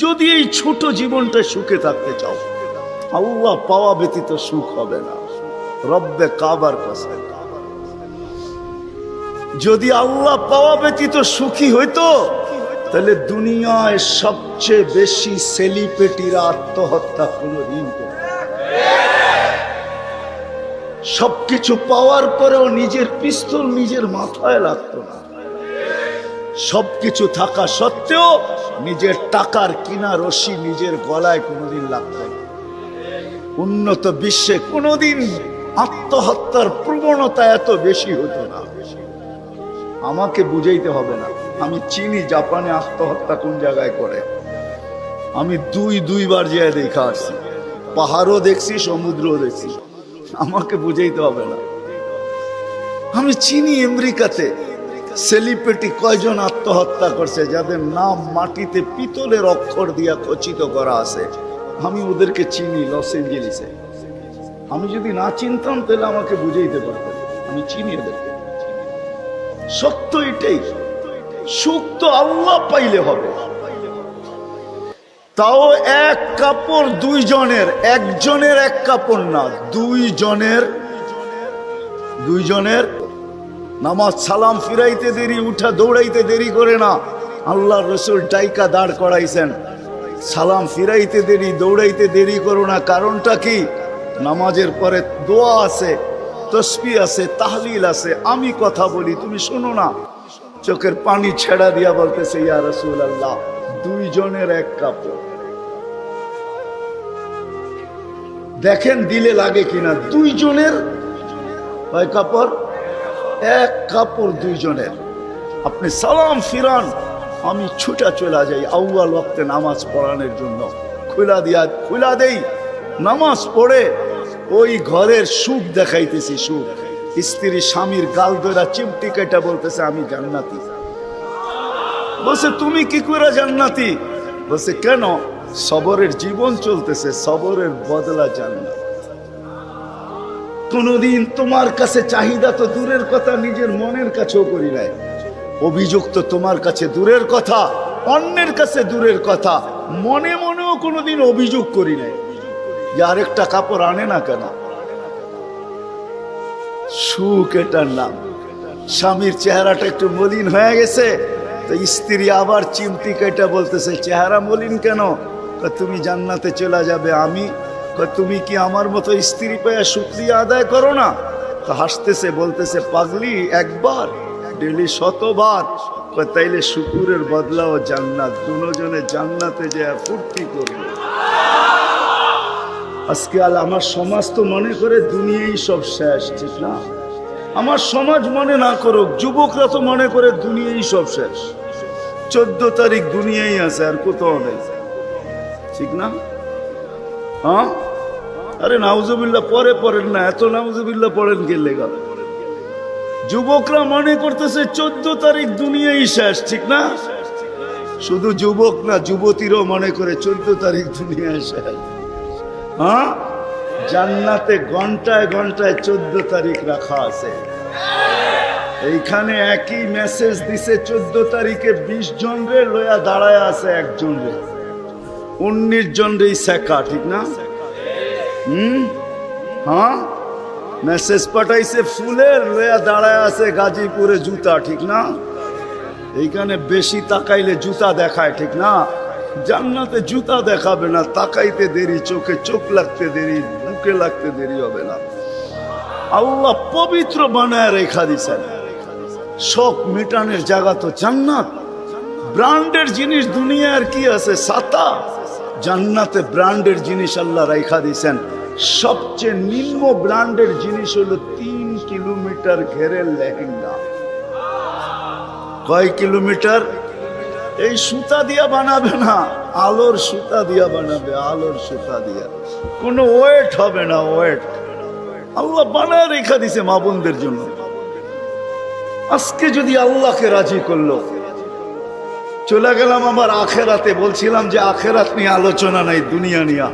যদি এই ছোট জীবনটা সুখে থাকতে চাও, আল্লাহ পাওয়া ব্যতীত সুখ হবে না। রব্বে কাবার কাছে যদি আল্লাহ পাওয়া ব্যতীত সুখী হইতো, তাহলে দুনিয়ায় সবচেয়ে বেশি সেলিব্রিটিরা আত্মহত্যা কোনদিন করত। সবকিছু পাওয়ার পরেও নিজের পিস্তল নিজের মাথায় লাগতো না। সবকিছু থাকা সত্ত্বেও নিজের টাকার কিনা রশি নিজের গলায় কোনোদিন লাগত না। উন্নত বিশ্বে কোনোদিন আত্মহত্যার প্রবণতা এত বেশি হতো না। আমাকে বুঝাইতে হবে না, আমি চিনি জাপানে আত্মহত্যা কোন জায়গায় করে। আমি দুইবার যেয়ে দেখা আসছি, পাহাড়ও দেখছি, সমুদ্রও দেখছি। আমাকে বুঝাইতে হবে না, আমি চিনি আমেরিকাতে সেলিব্রিটি কয়জন আত্মহত্যা করছে যাদের নাম মাটিতে পিতলের অক্ষর দিয়া খচিত করা আছে। আমি ওদেরকে চিনি লস এঞ্জেলিসে। আমি যদি না চিনতাম তাহলে আমাকে বুঝাইতে পারতাম, আমি চিনি ওদেরকে। সত্য এটাই, সুখ তো আল্লাহ পাইলে হবে। তাও এক কাপড় দুইজনের, একজনের এক কাপড় না, দুইজনের। নামাজ সালাম ফিরাইতে দেরি, উঠা দৌড়াইতে দেরি করে না। আল্লাহ রসুল ডাইকা দাঁড় করাইছেন, সালাম ফিরাইতে দেরি, দৌড়াইতে দেরি করো না। কারণটা কি? নামাজের পরে দোয়া আছে, তসবিহ আছে, তাহলিল আছে। আমি কথা বলি, তুমি শোনো না। চোখের পানি ছেড়া দিয়া বলতেছে, ইয়া রাসূলুল্লাহ, দুইজনের এক কাপড়। দেখেন দিলে লাগে কিনা। দুইজনের কয় কাপড়? এক কাপড় দুইজনের। আপনি সালাম ফিরান, আমি ছুটা চলে যাই আউয়াল ওয়াক্তে নামাজ পড়ানোর জন্য। খুলা দেই, নামাজ পড়ে ওই ঘরের সুখ দেখাইতেছি। সুখ, স্ত্রী স্বামীর গাল ধরা চিমটি কেটে বলতেছে, আমি জান্নাতি। বলছে, তুমি কি করে জান্নাতি? বলছে, কেন? সবরের জীবন চলতেছে, সবরের বদলা জান্নাত। কোনদিন তোমার কাছে চাহিদা তো দূরের কথা, নিজের মনের কাছেও করি নাই। অভিযোগ তো তোমার কাছে দূরের কথা, অন্যের কাছে দূরের কথা, মনে মনেও কোনোদিন অভিযোগ করি নাই যে আরেকটা কাপড় আনে না কেন। সুখ এটার নাম। স্বামীর চেহারাটা একটু মলিন হয়ে গেছে, তো স্ত্রী আবার চিমটি কেটে বলতেছে, চেহারা মলিন কেন? তুমি জান্নাতে চলে যাবে। আমি, তুমি কি আমার মতো স্ত্রী পেয়ে শুকরিয়া আদায় করো না? তো হাসতেছে, বলতেছে, পাগলি, একবার ডেলি 100বার। তাইলে শুকুরের বদলাও জান্নাত। দুজনে জান্নাতে যায় ফুর্তি করবে। আজকে আমার সমাজ তো মনে করে দুনিয়াই সব শেষ, ঠিক না? আমার সমাজ মনে না করুক, যুবকরা তো মনে করে দুনিয়াই সব শেষ। 14 তারিখ দুনিয়াই আছে, আর কোথাও নেই, ঠিক না? হ্যাঁ, আরে নাউজুবিল্লাহ পরে পড়েন না, এত নাউজুবিল্লাহ পড়েন কে লেগা? যুবকরা মনে করতেছে 14 তারিখ দুনিয়াই শেষ, ঠিক না? শুধু যুবক না, যুবতীরও মনে করে 14 তারিখ দুনিয়ায় শেষ। হ্যাঁ, জান্নাতে ঘন্টায় ঘন্টায় 14 তারিখ রাখা আছে। এইখানে একই মেসেজ দিছে, 14 তারিখে 20 জন রে লয়া দাঁড়ায় আছে, একজন রে 19 জন রে শেখা, ঠিক না? হ্যাঁ, মেসেজ পাঠাইছে ফুলের, লয়া দাঁড়ায় আছে গাজীপুরে জুতা, ঠিক না? এইখানে বেশি তাকাইলে জুতা দেখায়, ঠিক না? জান্নাতে জুতা দেখাবে না, তাকাইতে দেরি, চোখে চোখ লাগতে দেরি, বুকে লাগতে দেরি হবে না। আল্লাহ পবিত্র বানায় রেখা দিছেন। শখ মেটানোর জায়গা তো জান্নাত। ব্র্যান্ডের জিনিস দুনিয়ার কি আছে? ছাতা। জান্নাতে ব্র্যান্ডের জিনিস আল্লাহ রেখা দিছেন। সবচেয়ে নিম্ন ব্র্যান্ডের জিনিস হলো 3 কিলোমিটার ঘেরের লেহেঙ্গা। কয় কিলোমিটার? এই সুতা দিয়া বানাবে না, আলোর সুতা দিয়া বানাবে, আলোর সুতা দিয়া। কোনো ওয়েট হবে না, ওয়েট। আল্লাহ বানায় রেখা দিছে মা বোনদের জন্য। আজকে যদি আল্লাহকে রাজি করলো, চলে গেলাম আবার আখেরাতে। বলছিলাম যে আখেরাত নিয়ে আলোচনা নাই, দুনিয়া নিয়ে।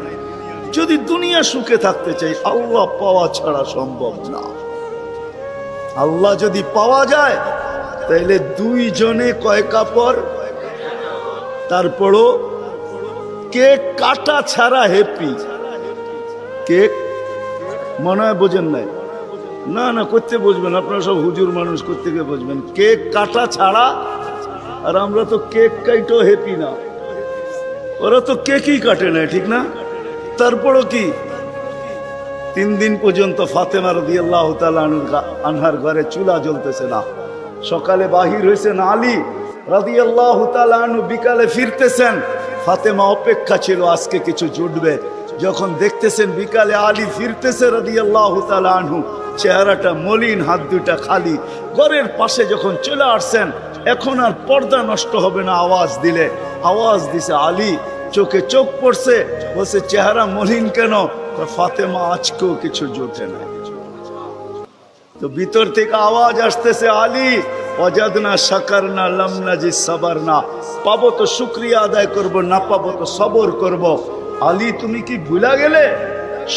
যদি দুনিয়া সুখে থাকতে চাই, আল্লাহ পাওয়া ছাড়া সম্ভব না। আল্লাহ যদি পাওয়া যায়, তাইলে দুইজনে কয় কাপড়? তারপরও কেক কাটা ছাড়া হ্যাপি। কেক মনে হয় বোঝেন নাই? না না, করতে বুঝবেন, আপনারা সব হুজুর মানুষ, করতে গিয়ে বুঝবেন। কেক কাটা ছাড়া। আর আমরা তো কেক কাইটেও হ্যাপি না, ওরা তো কেকই কাটে না, ঠিক না? তারপরও কি 3 দিন পর্যন্ত ফাতেমা রাদিয়াল্লাহু তাআলা আনহার ঘরে চুলা জ্বলতেছে না। সকালে বাহির হয়েছেন আলী রাদিয়াল্লাহু তাআলা আনহু, বিকালে ফিরতেছেন। ফাতেমা অপেক্ষা ছিল আজকে কিছু জুটবে। যখন দেখতেছেন বিকালে আলী ফিরতেছে রাদিয়াল্লাহু তাআলা আনহু, চেহারাটা মলিন, হাত দুটা খালি, ঘরের পাশে যখন চলে আসছেন, এখন আর পর্দা নষ্ট হবে না আওয়াজ দিলে। আওয়াজ দিছে আলী, চোখে চোখ পড়ছে, বলছে চেহারা মলিন কেন? ফাতেমা আজকেও কিছু জোটে না। তো ভিতর থেকে আওয়াজ আসতেছে, আলী ওয়াজাদনা শাকারনা লাম নাজি সাবারনা, পাবো তো শুকরিয়া আদায় করব, না পাবো তো সবর করব। আলী তুমি কি ভুলা গেলে?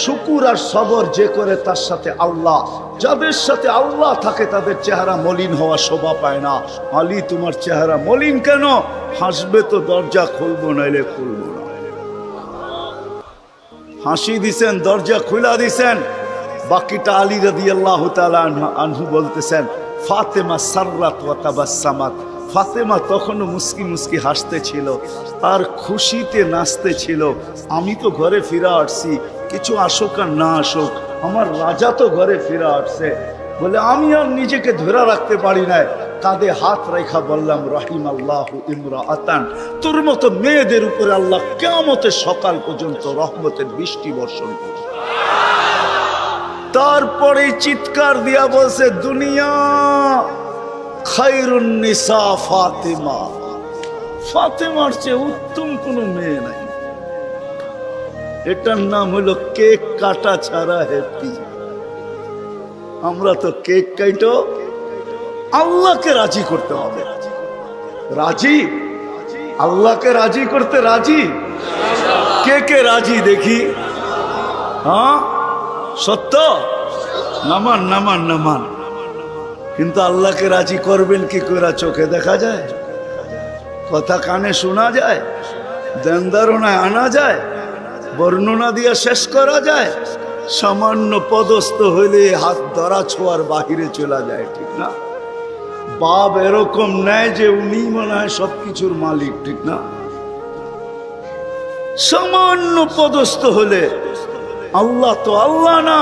শুকুর আর সবর যে করে তার সাথে আল্লাহ, যাদের সাথে আল্লাহ থাকে তাদের চেহারা মলিন হওয়া শোভা পায় না। আলী তোমার চেহারা মলিন কেন? হাসবে তো দরজা খুলবো, নাইলে খুলবো না। হাসি দিছেন, দরজা খুলা দিছেন। বাকিটা আলী রাদিয়াল্লাহু তাআলা আনহু বলতেছেন, ফাতেমা সাররাত ওয়া তাবাসসামাত, ফাতেমা তখনও মুস্কি মুস্কি হাসতে ছিল আর খুশিতে নাচতে ছিল। আমি তো ঘরে ফিরে আসছি, কিছু আসুক আর না আসুক, আমার রাজা তো ঘরে ফিরে আসছে। বলে আমি আর নিজেকে ধরে রাখতে পারি না, কাঁধে হাত রেখা বললাম, রাহিমাল্লাহু ইমরাআতান, তোর মতো মেয়েদের উপরে আল্লাহ কিয়ামতের সকাল পর্যন্ত রহমতের বৃষ্টি বর্ষণ করবে। তারপরে চিৎকার দিয়া বলছে, দুনিয়া খায়রুন নিসা ফাতেমা, ফাতেমার চেয়ে উত্তম কোনো মেয়ে নাই। এটার নাম হলো কেক কাটা ছাড়া হ্যাপি। আমরা তো কেক কাটো, আল্লাহকে রাজি করতে হবে। রাজি? আল্লাহকে রাজি করতে রাজি? কে কে রাজি দেখি? হ্যাঁ সত্য? নামান নামান নামান। কিন্তু আল্লাহকে রাজি করবেন কি করে? চোখে দেখা যায়, কথা কানে শোনা যায়, ধ্যান ধারণায় আনা যায়, বর্ণনা দিয়ে শেষ করা যায়? সামান্য পদস্থ হইলে হাত ধরা ছোঁয়ার বাহিরে চলে যায়, ঠিক না? বাপ এরকম নেয় যে উনি মনে হয় সবকিছুর মালিক, ঠিক না? সামান্য পদস্থ হলে আল্লাহ তো আল্লাহ না,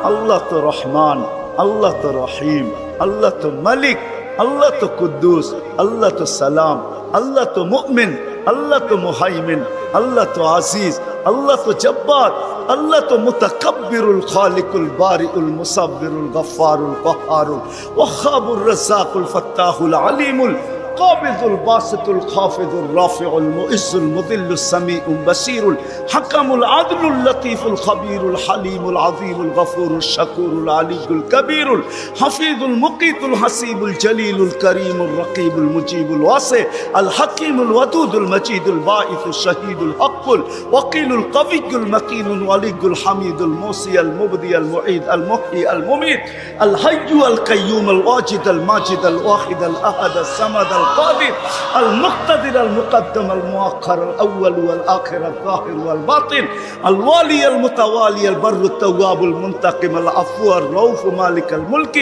আল্লাহ তো রহমান, আল্লাহ তো রহিম, আল্লাহ তো মালিক, আল্লাহ তো কুদ্দুস, আল্লাহ তো সালাম, আল্লাহ তো মুমিন, আল্লাহ তো মুহাইমিন, আল্লাহ তো আজিজ, আল্লাহ তো জব্বার, আল্লাহ তো মুতাকাব্বিরুল খালিকুল বারিউল মুসাব্বিরুল গফফারুল কহ্হারুল ওয়াহাবুর রাজ্জাকুল ফাত্তাহুল আলিমুল القابض الباسط الخافض الرافع المؤز المذل السميع البصير الحكم العدل اللطيف الخبير الحليم العظيم الغفور الشكور العلي الكبير الحفيظ المقيت الحسيب الجليل الكريم الرقيب المجيب الواسع الحكيم الودود المجيد الباعث الشهيد الحق الوكيل القوي المتين الولي الحميد الموصي المبدي المعيد المحيي المميت الحي القيوم الواجد الماجد الواحد الأحد الصمد القادر المقتدر المقدم المؤخر الأول والآخر الظاهر والباطن الوالي المتوالي البر التواب المنتقم العفو الرؤوف مالك الملك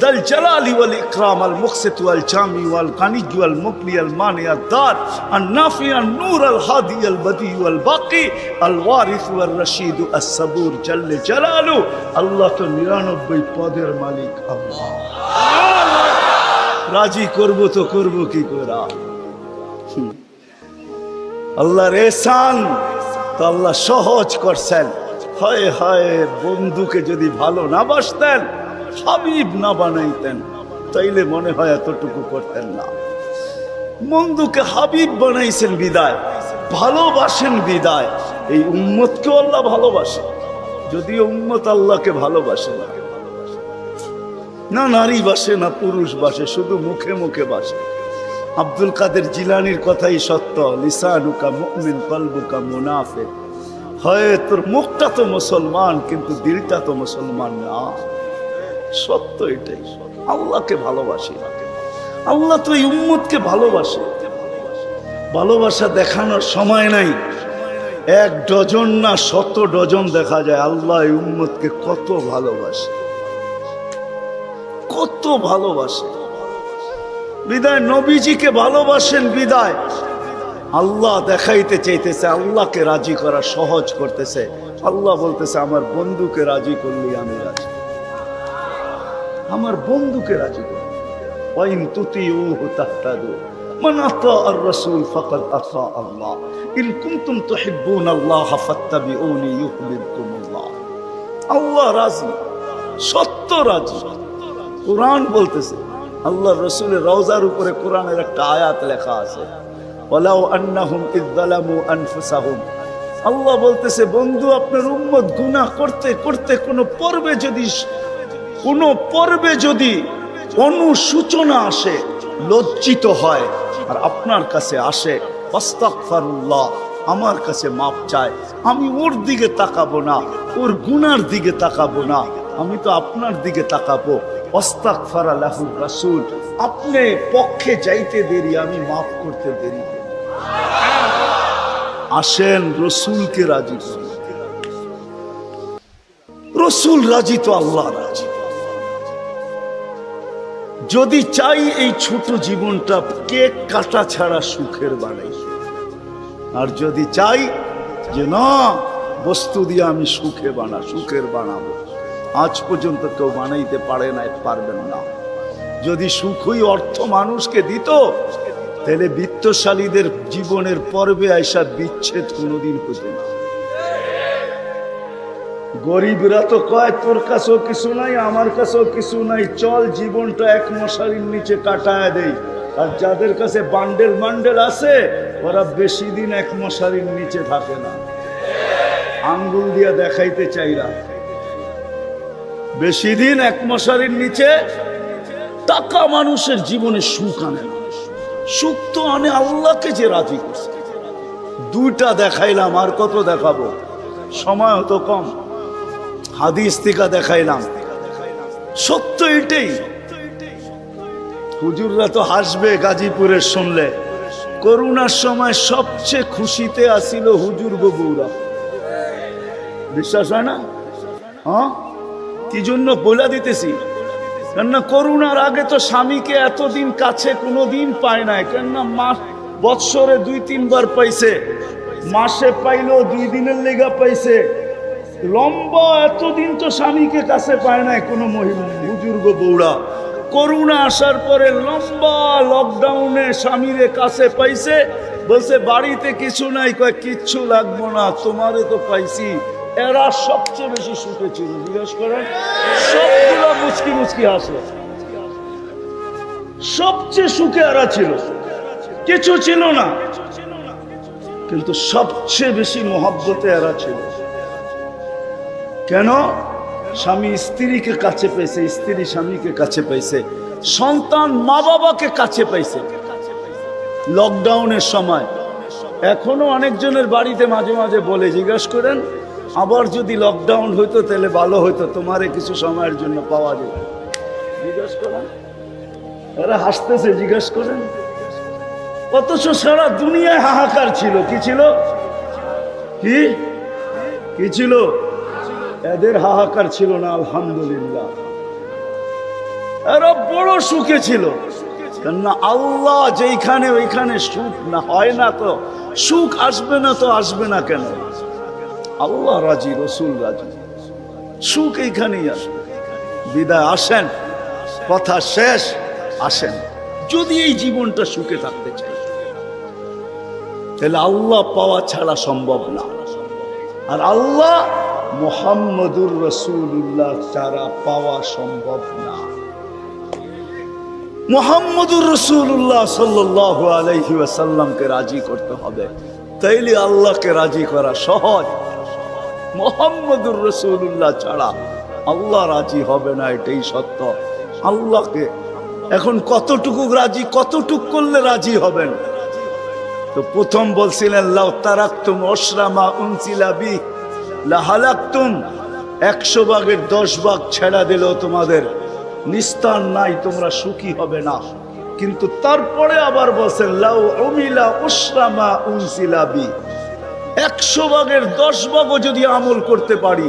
ذا الجلال والإكرام المقسط والجامع والغني والمغني المانع الدار النافع النور الهادي البديع والباقي الوارث والرشيد الصبور جل جلاله الله তো 99 পদের মালিক আল্লাহ। রাজি করবো তো করবো কি করে? আল্লাহর এহসান তো আল্লাহ সহজ করছেন। হায় হায়, বন্ধুকে যদি ভালো না বাসতেন, হাবিব না বানাইতেন, তাইলে মনে হয় এতটুকু করতেন না। বন্ধুকে হাবিব বানাইছেন বিদায়, ভালোবাসেন বিদায়। এই উম্মতকে আল্লাহ ভালোবাসে, যদিও উম্মত আল্লাহকে ভালোবাসে না। না নারী বাসে, না পুরুষ বাসে, শুধু মুখে মুখে বাসে। আব্দুল কাদের জিলানির কথাই সত্য, লিসানুকা মুমিন কলবুকা মুনাফিক। হয় তোর মুখটা তো মুসলমান, কিন্তু দিলটা তো মুসলমান না। সত্য এটাই। আল্লাহকে ভালোবাসি, আল্লাহ তো এই উম্মতকে ভালোবাসে। ভালোবাসা দেখানোর সময় নাই। 1 ডজন না 100 ডজন দেখা যায় আল্লাহ এই উম্মতকে কত ভালোবাসে, কত ভালোবাসে। বিদায় নবীজিকে ভালোবাসেন বিদায় আল্লাহ দেখাইতে চাইতেছে, আল্লাহকে রাজি করা সহজ করতেছে। আল্লাহ বলতেছে আমার বন্ধুকে রাজি করলি আমি রাজি, আমার বন্ধুকে রাজি করলি। ওয়াইন তুতিউহু তাহতাদু, মান আতাআর রাসূল ফাকাদ আতা আল্লাহ ইন কুনতুম তুহিব্বুনাল্লাহ ফাত্তাবিউনি ইউহিব্বুকুমুল্লাহ। আল্লাহ রাজি, সত্য রাজি। কোরআন বলতেছে, আল্লাহর রাসূলের রওজার উপরে কোরআনের একটা আয়াত লেখা আছে, ওয়ালাউ আন্নাহুম ইয যালামু আনফুসাহুম। আল্লাহ বলতেছে, বন্ধু আপনার উম্মত গুনাহ করতে করতে কোন পর্বে যদি অনুসূচনা আসে, লজ্জিত হয় আর আপনার কাছে আসে, আস্তাগফিরুল্লাহ, আমার কাছে মাপ চায়, আমি ওর দিকে তাকাবো না, ওর গুনার দিকে তাকাবো না, আমি তো আপনার দিকে তাকাবো। আস্তাগফারা লাহুর রাসূল, আপনি পক্ষে যাইতে দেরি, আমি মাফ করতে দেরি। আসেন রসুলকে রাজি করি। রসুল রাজি তো আল্লাহ রাজি। যদি চাই এই ছোট জীবনটা কেক কাটা ছাড়া সুখের বানাই, আর যদি চাই যে না বস্তু দিয়ে আমি সুখের বানাবো, আজ পর্যন্ত কেউ বানাইতে পারবেন না। যদি সুখই অর্থ মানুষকে দিত, তাহলে বিত্তশালীদের জীবনের পর্বে আইসা বিচ্ছেদ কোনোদিন হতো না। গরিবরা তো কয় তোর কাছেও কিছু নাই, আমার কাছেও কিছু নাই, চল জীবনটা এক মশারির নিচে কাটায় দেই। আর যাদের কাছে বান্ডেল আছে, ওরা বেশি দিন এক মশারির নিচে থাকে না। আঙ্গুল দিয়া দেখাইতে চাইরা বেশি দিন এক মশারির নিচে। টাকা মানুষের জীবনে সুখ আনে না, সুখ তো আনে আল্লাহকে যে রাজি করছে। দুইটা দেখাইলাম, আর কত দেখাবো, সময় হতো কম। হাদিস থেকে দেখাইলাম, সত্য এটাই। হুজুররা তো হাসবে গাজীপুরের শুনলে, করোনার সময় সবচেয়ে খুশিতে আসিল হুজুর গো বউরা। বিশ্বাস হয় না? হ্যাঁ, কি জন্য বলে দিতেছি, কেননা করোনার আগে তো স্বামীকে এতদিন কাছে কোনোদিন পায় নাই। কেননা বৎসরে 2-3 বার পাইছে, মাসে পাইলো 2 দিনের লেগা পাইছে। লম্বা এতদিন তো স্বামীকে কাছে পায় নাই কোনো মহিলা বুজুর্গ বউরা। করোনা আসার পরে লম্বা লকডাউনে স্বামীরে কাছে পাইছে, বলছে বাড়িতে কিছু নাই, কয় কিচ্ছু লাগবো না, তোমারে তো পাইছি। এরা সবচেয়ে বেশি সুখে ছিল, জিজ্ঞেস করেন। সবগুলো মুচকি মুচকি হাসলো, সবচেয়ে সুখে এরা ছিল, কিছু ছিল না, কিন্তু সবচেয়ে বেশি মহব্বতে এরা ছিল। কেন? স্বামী স্ত্রীকে কাছে পাইছে, স্ত্রী স্বামীকে কাছে পাইছে, সন্তান মা বাবাকে কাছে পাইছে লকডাউনের সময়। এখনো অনেকজনের বাড়িতে মাঝে মাঝে বলে, জিজ্ঞেস করেন আবার যদি লকডাউন হইতো তাহলে ভালো হইতো, তোমারে কিছু সময়ের জন্য পাওয়া যেত। জিজ্ঞেস করেন, এরা হাসতেছে, জিজ্ঞেস করেন। অথচ সারা দুনিয়ায় হাহাকার ছিল। কি ছিল? কি ছিল? এদের হাহাকার ছিল না, আলহামদুলিল্লাহ। এরা বড় সুখে ছিল। কেননা আল্লাহ যেখানে ওইখানে সুখ না হয় না, তো সুখ আসবে না, তো আসবে না কেন? আল্লাহ রাজি, রসুল রাজি, সুখ এইখানেই আসবে। বিদায় আসেন, কথা শেষ, আসেন। যদি এই জীবনটা সুখে থাকতে চাই, তাহলে আল্লাহ পাওয়া ছাড়া সম্ভব না। আর আল্লাহ মুহাম্মদুর রাসূলুল্লাহ ছাড়া পাওয়া সম্ভব না। মুহাম্মদুর রাসূলুল্লাহ সাল্লাল্লাহু আলাইহি ওয়াসাল্লামকে রাজি করতে হবে, তাইলে আল্লাহকে রাজি করা সহজ। মুহাম্মদুর রাসূলুল্লাহ ছাড়া আল্লাহ রাজি হবে না, এটাই সত্য। আল্লাহকে এখন কতটুকু রাজি, কতটুকু করলে রাজি হবেন? তো প্রথম বলছিলেন, লাউ তারাকতুম আশরামা উনসিলা বি লাহালাকতুম, 100 ভাগের 10 ভাগ ছেড়া দিলেও তোমাদের নিস্তার নাই, তোমরা সুখী হবে না। কিন্তু তারপরে আবার বলছেন, লাউ উমিলা আশরামা উনসিলা বি, 100 ভাগের 10 ভাগও যদি আমল করতে পারি,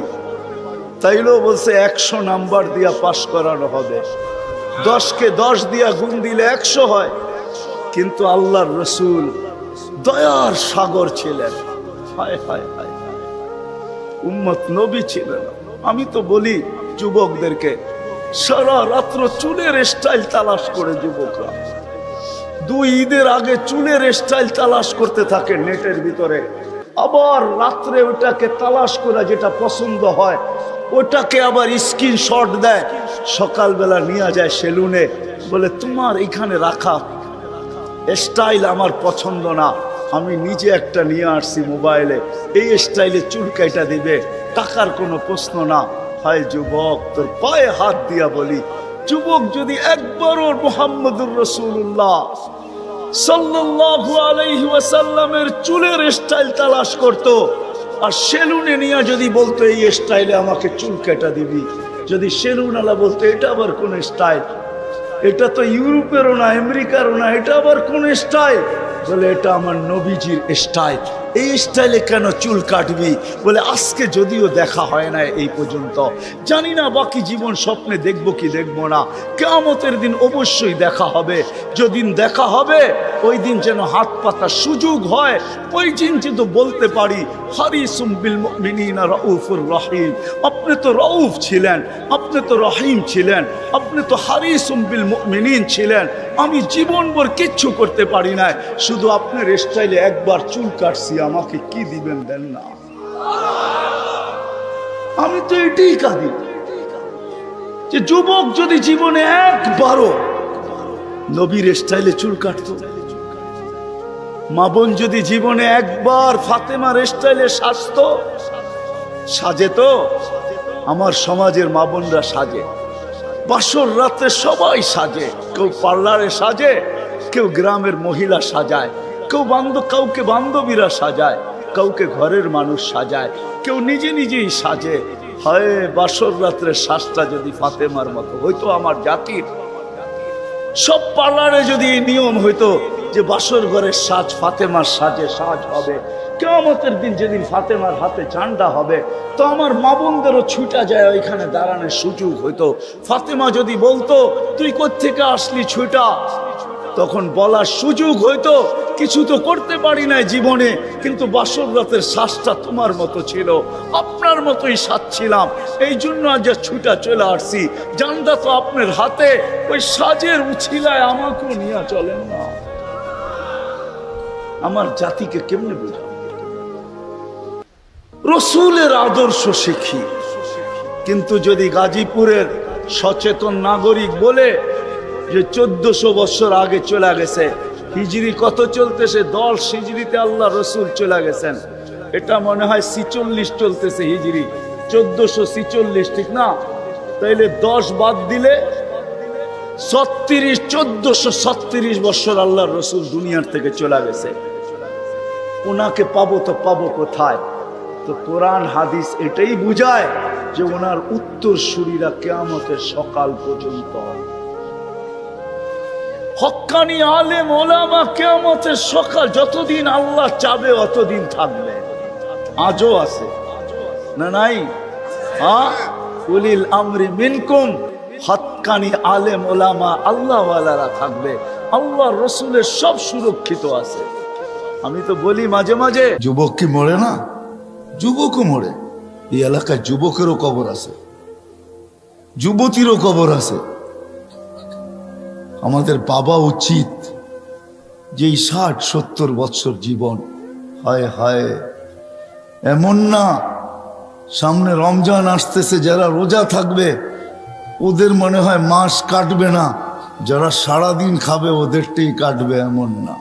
তাইলেও বলছে 100 নাম্বার দিয়া পাশ করানো হবে। 10কে 10 দিয়া গুণ দিলে 100 হয়। কিন্তু আল্লাহর রসুল দয়ার সাগর ছিলেন। হায় হায় হায়, উম্মত নবী ছিলেন। আমি তো বলি যুবকদেরকে, সারা রাত্র চুলের স্টাইল তালাশ করে যুবকরা 2 ঈদের আগে চুলের স্টাইল তালাশ করতে থাকে নেটের ভিতরে, আবার রাত্রে ওটাকে তালাশ করে যেটা পছন্দ হয় ওটাকে আবার স্ক্রিনশট দেয়, সকালবেলা নিয়ে যায় সেলুনে, বলে তোমার এখানে রাখা স্টাইল আমার পছন্দ না, আমি নিজে একটা নিয়ে আসছি মোবাইলে, এই স্টাইলে চুল কাটা দিবে, টাকার কোনো প্রশ্ন না। হায় যুবক, তোর পায়ে হাত দিয়া বলি, যুবক যদি একবারও মুহাম্মদুর রাসূলুল্লাহ সাল্লাল্লাহু আলাইহি ওয়াসাল্লামের চুলের স্টাইল তালাশ করত, আর সেলুনে নিয়ে যদি বলতো এই স্টাইলে আমাকে চুল কাটা দিবি, যদি সেলুনওয়ালা বলতো এটা আবার কোন স্টাইল, এটা তো ইউরোপেরও না আমেরিকারও না, এটা আবার কোন স্টাইল, বলে এটা আমার নবীজির স্টাইল, এই স্টাইলে কেন চুল কাটবি? বলে আজকে যদিও দেখা হয় না এই পর্যন্ত, জানি না বাকি জীবন স্বপ্নে দেখবো কি দেখবো না, কিয়ামতের দিন অবশ্যই দেখা হবে, যেদিন দেখা হবে ওই দিন যেন হাত পাতার সুযোগ হয়, ওই দিন যেন বলতে পারি হারিসুম বিল মুমিনিনা রাউফুর রহিম, আপনি তো রউফ ছিলেন, আপনি তো রহিম ছিলেন, আপনি তো হারিসুম বিল মুমিনিন ছিলেন, আমি জীবনভর কিচ্ছু করতে পারি না, শুধু আপনার স্টাইলে একবার চুল কাটছি, আমাকে কি দিবেন দেন না। আমি তো এটাই কাঁদি যে যুবক যদি জীবনে একবারও নবীর স্টাইলে চুল কাটতো, মা বোন যদি জীবনে একবার ফাতেমার স্টাইলে সাজতো, সাজে তো আমার সমাজের মা বোনরা সাজে, বাসর রাতে সবাই সাজে, কেউ পার্লারে সাজে, কেউ গ্রামের মহিলা সাজায়, কেউ কাউকে বান্ধবীরা সাজায়, কাউকে ঘরের মানুষ সাজায়, কেউ নিজে নিজেই সাজে। হয় বাসর রাত্রে সাজটা যদি ফাতেমার মতো হইতো, আমার জাতির সব পার্লারে যদি এই নিয়ম হইতো যে বাসর ঘরের সাজ ফাতেমার সাজে সাজ হবে, কিয়ামতের দিন যেদিন ফাতেমার হাতে ঝান্ডা হবে, তো আমার মা বোনদেরও ছুটা যায় ওইখানে দাঁড়ানোর সুযোগ হইতো। ফাতেমা যদি বলতো তুই কোত্থেকে আসলি ছুটা, তখন বলার সুযোগ হইতো কিছু তো করতে পারি না জীবনে, কিন্তু বাসর রাতের শ্বাসটা তোমার মতো ছিল, আপনার মতোই সাজছিলাম, এই জন্য আজ ছুটা চলে আসছি, জানটা তো আপনার হাতে, ওই সাজের উছিলায় আমাকেও নিয়ে চলেন না। আমার জাতিকে কেমনে বোঝা? রসুলের আদর্শ শিখি, কিন্তু যদি গাজীপুরের সচেতন নাগরিক বলে যে 1400 বছর আগে চলে গেছে, হিজরি কত চলতেছে, 10 হিজরিতে আল্লাহ রসুল চলে গেছেন, এটা মনে হয় 46 চলতেছে হিজরি, 1446 ঠিক না? তাইলে 10 বাদ দিলে 1436 বছর আল্লাহ রসুল দুনিয়ার থেকে চলে গেছে, ওনাকে পাবো তো পাবো কোথায়? তো কোরআন হাদিস এটাই বুঝায় যে ওনার উত্তরসূরিরা কিয়ামতের সকাল পর্যন্ত, হক্কানি আলেম ওলামা কিয়ামতের সকাল যতদিন আল্লাহ চাবে অতদিন থাকবে, আজও আছে না নাই? হ্যাঁ, উলিল আমরি মিনকুম, হক্কানি আলেম ওলামা আল্লাহ ওয়ালারা থাকবে, আল্লাহ রসুলের সব সুরক্ষিত আছে। আমি তো বলি মাঝে মাঝে, যুবক কি মরে না? যুবকও মরে, এই এলাকায় যুবকেরও কবর আছে, যুবতীরও কবর আছে। আমাদের বাবা উচিত যে 60-70 বছর জীবন, হায় হায়, এমন না সামনে রমজান আসতেছে, যারা রোজা থাকবে ওদের মনে হয় মাস কাটবে না, যারা সারাদিন খাবে ওদেরটাই কাটবে, এমন না।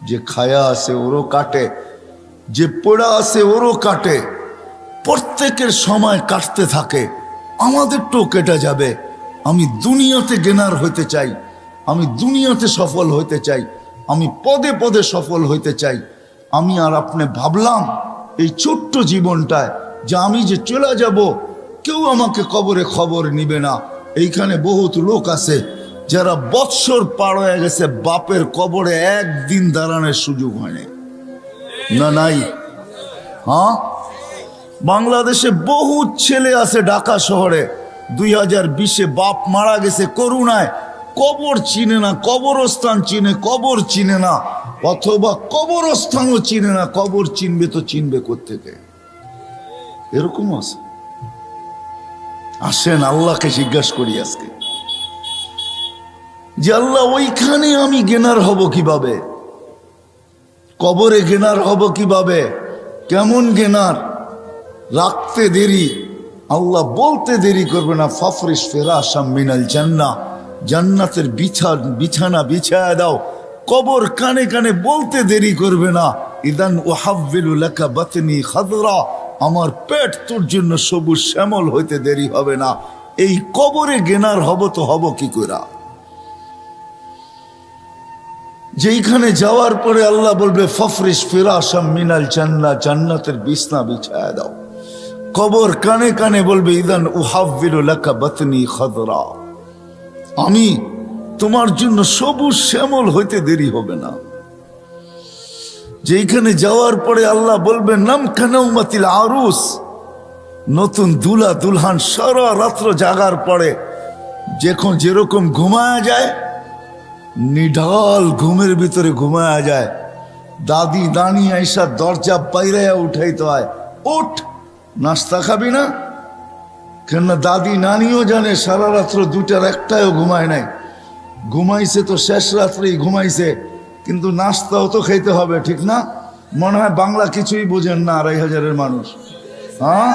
যে খায়া আছে ওরও কাটে, যে পড়া আছে ওরও কাটে, প্রত্যেকের সময় কাটতে থাকে, আমাদেরটাও কেটে যাবে। আমি দুনিয়াতে গেনার হইতে চাই, আমি দুনিয়াতে সফল হইতে চাই, আমি পদে পদে সফল হইতে চাই। আমি আর আপনি ভাবলাম এই ছোট্ট জীবনটায় যে আমি যে চলে যাব, কেউ আমাকে কবরে খবর নিবে না। এইখানে বহুত লোক আছে যারা বৎসর পার হয়ে গেছে, বাপের কবরে একদিন দাঁড়ানোর সুযোগ হয়নি, না নাই? হ্যাঁ, বাংলাদেশে বহুত ছেলে আছে, ঢাকা শহরে 2020-এ বাপ মারা গেছে করুণায়, কবর চিনে না, কবরস্থান চিনে, কবর চিনে না, অথবা কবরস্থানও চিনে না, কবর চিনবে তো চিনবে কোত্থেকে? এরকম আছে। আসেন আল্লাহকে জিজ্ঞাসা করি আজকে, যে আল্লাহ ওইখানে আমি গেনার হব কিভাবে, কবরে গেনার হব কিভাবে, কেমন গেনার, রাখতে দেরি, আল্লাহ বলতে দেরি করবে না, ফাফরিশ ফিরাশাম মিনাল জান্নাহ, জান্নাতের বিছানা বিছায়া দাও, কবর কানে কানে বলতে দেরি করবে না, ইদান উহাব্বিলু লাকা বাতনি খাদরা, আমার পেট তোর জন্য সবুজ শ্যামল হইতে দেরি হবে না। এই কবরে গেনার হব তো হব কি কইরা? যেইখানে যাওয়ার পরে আল্লাহ বলবে ফাফরিশ ফিরাশাম মিনাল জান্নাহ, জান্নাতের বিছনা বিছায়া দাও, কবর কানে কানে বলবে ইদান উহাব্বিলু লাকা বাতনি খাদরা, আমি তোমার জন্য সবুজ শ্যামল হইতে দেরি হবে না। যেখানে যাওয়ার পরে আল্লাহ বলবেন নাম কানাউমাতিল আরুস, নতুন দুলা দুলহান সারা রাত্র জাগার পরে যখন যেরকম ঘুমায়া যায়, নিঢাল ঘুমের ভিতরে ঘুমায়া যায়, দাদি দানি আইসা দরজা বাইরাইয়া উঠাইতে হয়, ওঠ নাস্তা খাবি না? কেন দাদি নানিও জানে সারা রাত্র দুটার একটাও ঘুমায় নাই, ঘুমাইছে তো শেষ রাত্রেই ঘুমাইছে, কিন্তু নাস্তাও তো খাইতে হবে, ঠিক না? মনে হয় বাংলা কিছুই বোঝেন না ২৫০০-এর মানুষ। হ্যাঁ,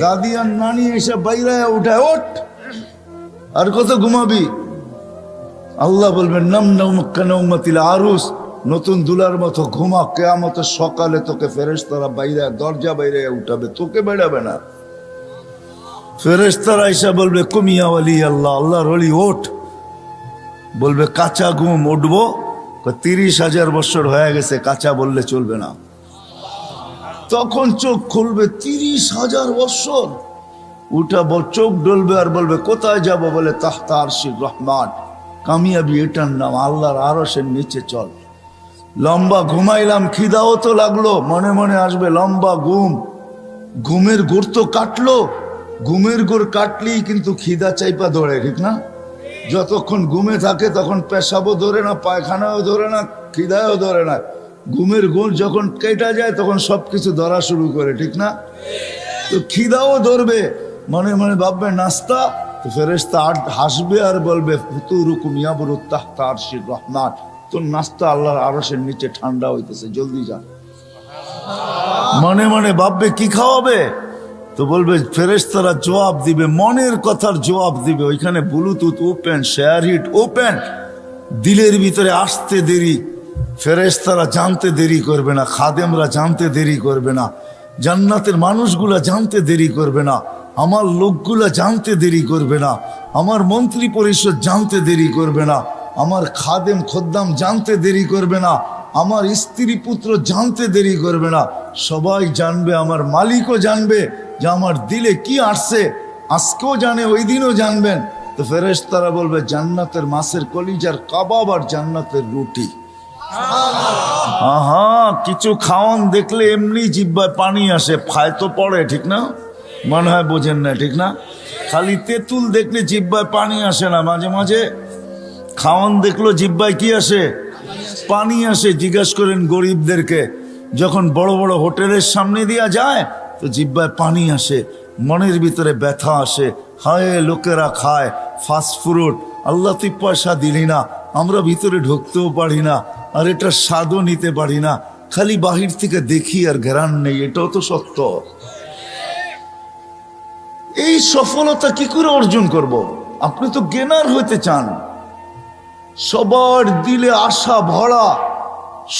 দাদি আর নানি এসে বাইরায় উঠায়, ওঠ আর কত ঘুমাবি? আল্লাহ বলবেন নাম নাউমাতিল আরুস, নতুন দুলার মতো ঘুমা, কিয়ামতের সকালে তোকে ফেরেশতারা বাইরে দরজা বাইরে উঠাবে, তোকে বেড়াবে না। ফেরেশতারা এসে বলবে কুমিয়া ওয়ালি আল্লাহ, আল্লাহর ওলি ওঠ। বলবে কাঁচা ঘুম, উঠবো? ৩০,০০০ বছর হয়ে গেছে, কাঁচা বললে চলবে না। তখন চোখ খুলবে ৩০,০০০ বছর, উঠা চোখ ডলবে আর বলবে কোথায় যাব? বলে তাহতা আরশির রহমান, কামিয়াবি এটার নাম, আল্লাহর আরশের নিচে চল। লম্বা ঘুমাইলাম, খিদাও তো লাগলো, মনে মনে আসবে লম্বা ঘুম, ঘুমের গোড় তো কাটলো, ঘুমের গোড় কাটলেই কিন্তু খিদা চাইপা ধরে, ঠিক না? যতক্ষণ ঘুমে থাকে তখন পেশাবও ধরে না, পায়খানাও ধরে না, খিদাও ধরে না। ঘুমের গোড় যখন কেটে যায় তখন সবকিছু ধরা শুরু করে, ঠিক না? তো খিদাও ধরবে, মনে মনে ভাববে নাস্তা, তো ফেরেশতা হাসবে আর বলবে ফুতুরুকুম ইয়াবরুত তাহতা আরশির রহমান, তোর নাস্তা আল্লাহর আরশের নিচে ঠান্ডা হইতেছে, জলদি যা। মনে মনে ভাববে কি খাওয়াবে, তো বলবে ফেরেশতারা জবাব দিবে, মনের কথার জবাব দিবে। ওইখানে bluetooth open, SHAREit open, দিলের ভিতরে আসতে দেরি, ফেরেশতারা জানতে দেরি করবে না, খাদেমরা জানতে দেরি করবে না, জান্নাতের মানুষগুলা জানতে দেরি করবে না, আমার লোকগুলা জানতে দেরি করবে না, আমার মন্ত্রী পরিষদ জানতে দেরি করবে না, আমার খাদেম খদ্দাম জানতে দেরি করবে না, আমার স্ত্রী পুত্র জানতে দেরি করবে না, সবাই জানবে, আমার মালিকও জানবে যে আমার দিলে কি আসছে, আজকেও জানে, ওই দিনও জানবেন। তো ফেরেশতারা বলবে জান্নাতের মাছের কলিজার কাবাব আর জান্নাতের রুটি। আহা, কিছু খাওয়ান দেখলে এমনি জিহ্বায় পানি আসে, ফায় তো পড়ে, ঠিক না? মনে হয় বোঝেন না, ঠিক না? খালি তেঁতুল দেখলে জিহ্বায় পানি আসে না, মাঝে মাঝে খাওয়ান দেখলো জিহ্বায় কি আসে? পানি আসে। জিজ্ঞাসা করেন গরিবদেরকে, যখন বড় বড় হোটেলের সামনে দিয়া যায় তো জিহ্বায় পানি আসে, মনের ভিতরে ব্যথা আসে, হায় লোকেরা খায় ফাস্ট ফুড, আল্লাহ তুই পয়সা দিলি না, আমরা ভিতরে ঢুকতেও পারি না, আর এটা স্বাদও নিতে পারি না, খালি বাহির থেকে দেখি আর ঘেরান নেই, এটাও তো সত্য। এই সফলতা কি করে অর্জন করব? আপনি তো গেনার হইতে চান, সবার দিলে আশা ভরা,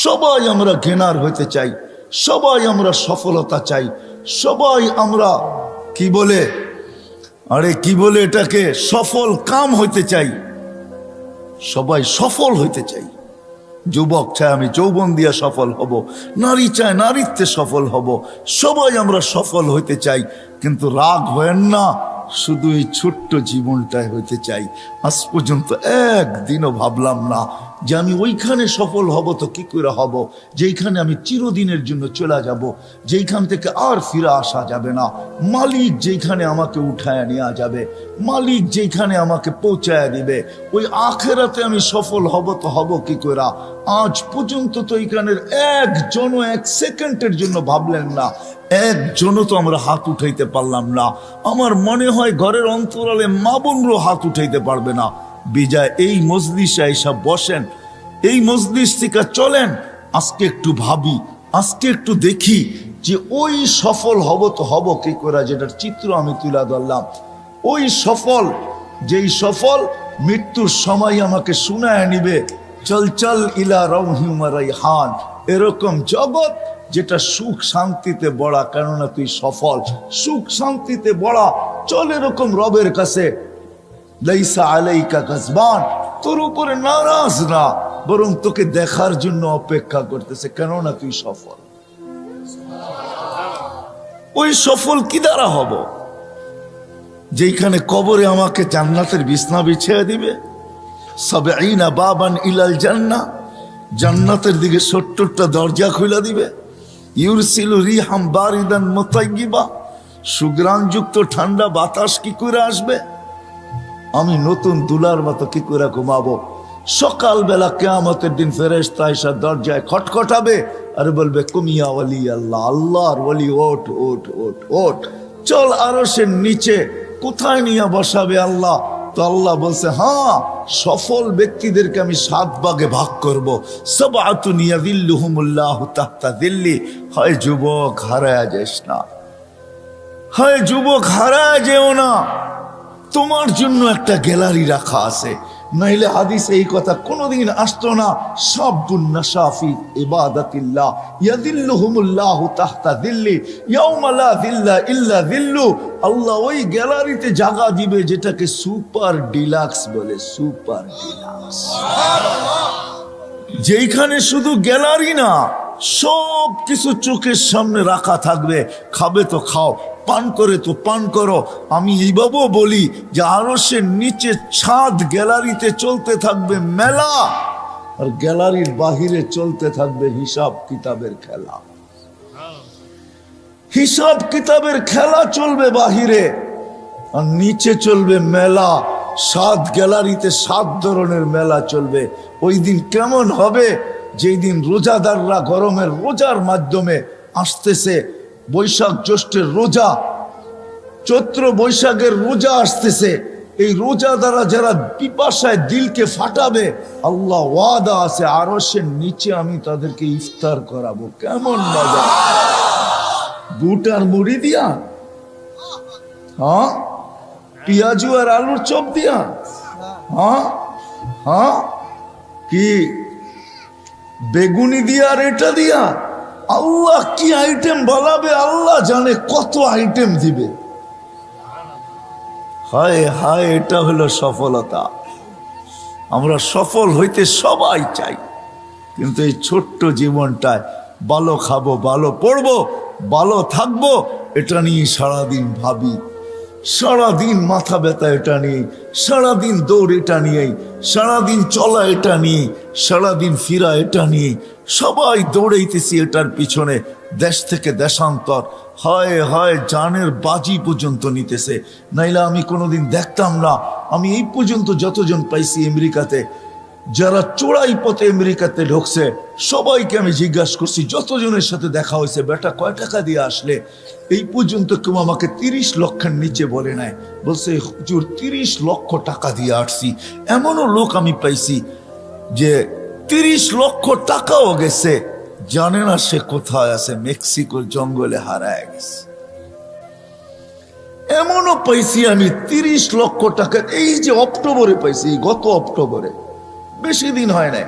সবাই আমরা গেনার হইতে চাই, সবাই আমরা সফলতা চাই, সবাই আমরা কি বলে, আরে কি বলে এটাকে, সফল কাম হইতে চাই, সবাই সফল হইতে চাই। যুবক চায় আমি যৌবন দিয়া সফল হব, নারী চায় নারীত্বে সফল হব, সবাই আমরা সফল হইতে চাই, কিন্তু রাগ হয়েন না, শুধু এই ছোট্ট জীবনটাই হইতে চাই। আজ পর্যন্ত একদিনও ভাবলাম না যে আমি ওইখানে সফল হব, তো কি করে হব যেইখানে আমি চিরদিনের জন্য চলে যাব, যেইখান থেকে আর ফিরে আসা যাবে না, মালিক যেইখানে আমাকে উঠায় নেওয়া যাবে, মালিক যেইখানে আমাকে পৌঁছায় দিবে, ওই আখেরাতে আমি সফল হব, তো হব কি করে? আজ পর্যন্ত তো এইখানের একজনও এক সেকেন্ডের জন্য ভাবলেন না, একজনও তো আমরা হাত উঠাইতে পারলাম না। আমার মনে হয় ঘরের অন্তরালে মা বোনরও হাত উঠাইতে পারবে না, বিজয় এই মজলিসে এসব বসেন, এই মজলিস থেকে চলেন। আজকে একটু ভাবি, আজকে একটু দেখি যে ওই সফল হব তো হব কি করে, যেটার চিত্র আমি তুলে ধরলাম। ওই সফল, যেই সফল মৃত্যুর সময় আমাকে শুনায় নিবে, চল চল ইলা রাউহি ওয়া রাইহান, এরকম জগৎ যেটা সুখ শান্তিতে বড়া, কেননা তুই সফল, সুখ শান্তিতে বড়া। চল এরকম রবের কাছে, লাইসা আলাইকা গাজবান, তোর উপরে নারাজ না, বরং তোকে দেখার জন্য অপেক্ষা করতেছে, কেননা তুই সফল। ওই সফল কি দ্বারা হব? যেখানে কবরে আমাকে জান্নাতের বিছনা বিছিয়ে দিবে, সাবঈনা বাবান ইলাল জান্নাহ, জান্নাতের দিকে ৭০টা দরজা খুলে দিবে। ইউরসিলু রিহাম বারিদান মুতাইয়্যিবা, সুগ্রাণযুক্ত ঠান্ডা বাতাস কি করে আসবে? আমি নতুন দুলার মতো কি করে ঘুমাবো? সকালবেলা কিয়ামতের দিন ফেরেশতা এসে দরজায় খটখটাবে আর বলবে, কুমিয়া ওয়ালি আল্লাহ, আল্লাহর ওয়ালি, ওঠ ওঠ ওঠ ওঠ, চল আরশের নিচে। কোথায় নিয়ে বসাবে আল্লাহ? তো আল্লাহ বলছে, হ্যাঁ, সফল ব্যক্তিদেরকে আমি 7 ভাগে ভাগ করব। সাবআতুন ইয়াযিল্লুহুমুল্লাহু তাহতা যিল্লি। হয় যুবক, হারায় যাস না, হয় যুবক হারায় যেও না, তোমার জন্য একটা গ্যালারি রাখা আছে। নাইলে হাদিসে এই কথা কোনোদিন আসতো না। শাবুন নাশা ফি ইবাদাতিল্লাহ ইয়াযিল্লুহুমুল্লাহু তাহতা যিল্লি ইয়াওমা লা যিল্লা ইল্লা যিল্লু। আল্লাহ ওই গ্যালারিতে জায়গা দিবে যেটাকে সুপার ডিলাক্স বলে, সুপার ডিলাক্স, যেখানে শুধু গ্যালারি না, সব কিছু চোখের সামনে রাখা থাকবে। খাবে তো খাও, পান করে তো পান করো। আমি এইভাবেও বলি যে আরশের নিচে ছাদ, গ্যালারিতে চলতে থাকবে মেলা, আর গ্যালারির বাহিরে চলতে থাকবে হিসাব কিতাবের খেলা। হিসাব কিতাবের খেলা চলবে বাহিরে, আর নিচে চলবে মেলা। 7 গ্যালারিতে 7 ধরনের মেলা চলবে। ওই দিন কেমন হবে? যেই দিন রোজাদাররা গরমের রোজার মাধ্যমে আসতেছে, বৈশাখ জ্যৈষ্ঠের রোজা, চৈত্র বৈশাখের রোজা আসতেছে। এই রোজা দ্বারা যারা পিপাসায় দিলকে ফাটাবে, আল্লাহ ওয়াদা আছে আরশের নিচে আমি তাদেরকে ইফতার করাবো। কেমন মজা! বুট আর মুড়ি দিয়া, হ্যাঁ, পেঁয়াজু আর আলুর চপ দিয়া, হ্যাঁ হ্যাঁ, কি বেগুনি দিয়া আর এটা দিয়া, আল্লাহ কি আইটেম বলাবে, আল্লাহ জানে কত আইটেম দিবে। হায় হায়, এটা হলো সফলতা। আমরা সফল হইতে সবাই চাই, কিন্তু এই ছোট্ট জীবনটায় ভালো খাবো, ভালো পড়বো, ভালো থাকবো, এটা নিয়ে সারাদিন ভাবি, সারাদিন মাথা ব্যথা এটা নিয়ে, সারাদিন দৌড় এটা নিয়েই, সারাদিন চলা এটা নিয়ে, সারাদিন ফিরা এটা নিয়ে, সবাই দৌড়াইতেছি এটার পিছনে। দেশ থেকে দেশান্তর, হয় হয় জানের বাজি পর্যন্ত নিতেছে। নাইলে আমি কোনোদিন দেখতাম না। আমি এই পর্যন্ত যতজন পাইছি আমেরিকাতে, যারা চোরাই পথে আমেরিকাতে ঢুকছে, সবাইকে আমি জিজ্ঞাসা করছি, যতজনের সাথে দেখা হয়েছে, বেটা কয় টাকা দিয়ে আসলে? এই পর্যন্ত কেউ আমাকে 30 লক্ষের নিচে বলে নাই। বলছে, হুজুর 30 লক্ষ টাকা দিয়ে আসছি। এমনও লোক আমি পাইছি যে 30 লক্ষ টাকাও গেছে, জানে না সে কোথায় আছে, মেক্সিকোর জঙ্গলে হারায় গেছে। এমনও পাইছি আমি 30 লক্ষ টাকা, এই যে অক্টোবরে পাইছি, গত অক্টোবরে, বেশি দিন হয় নাই,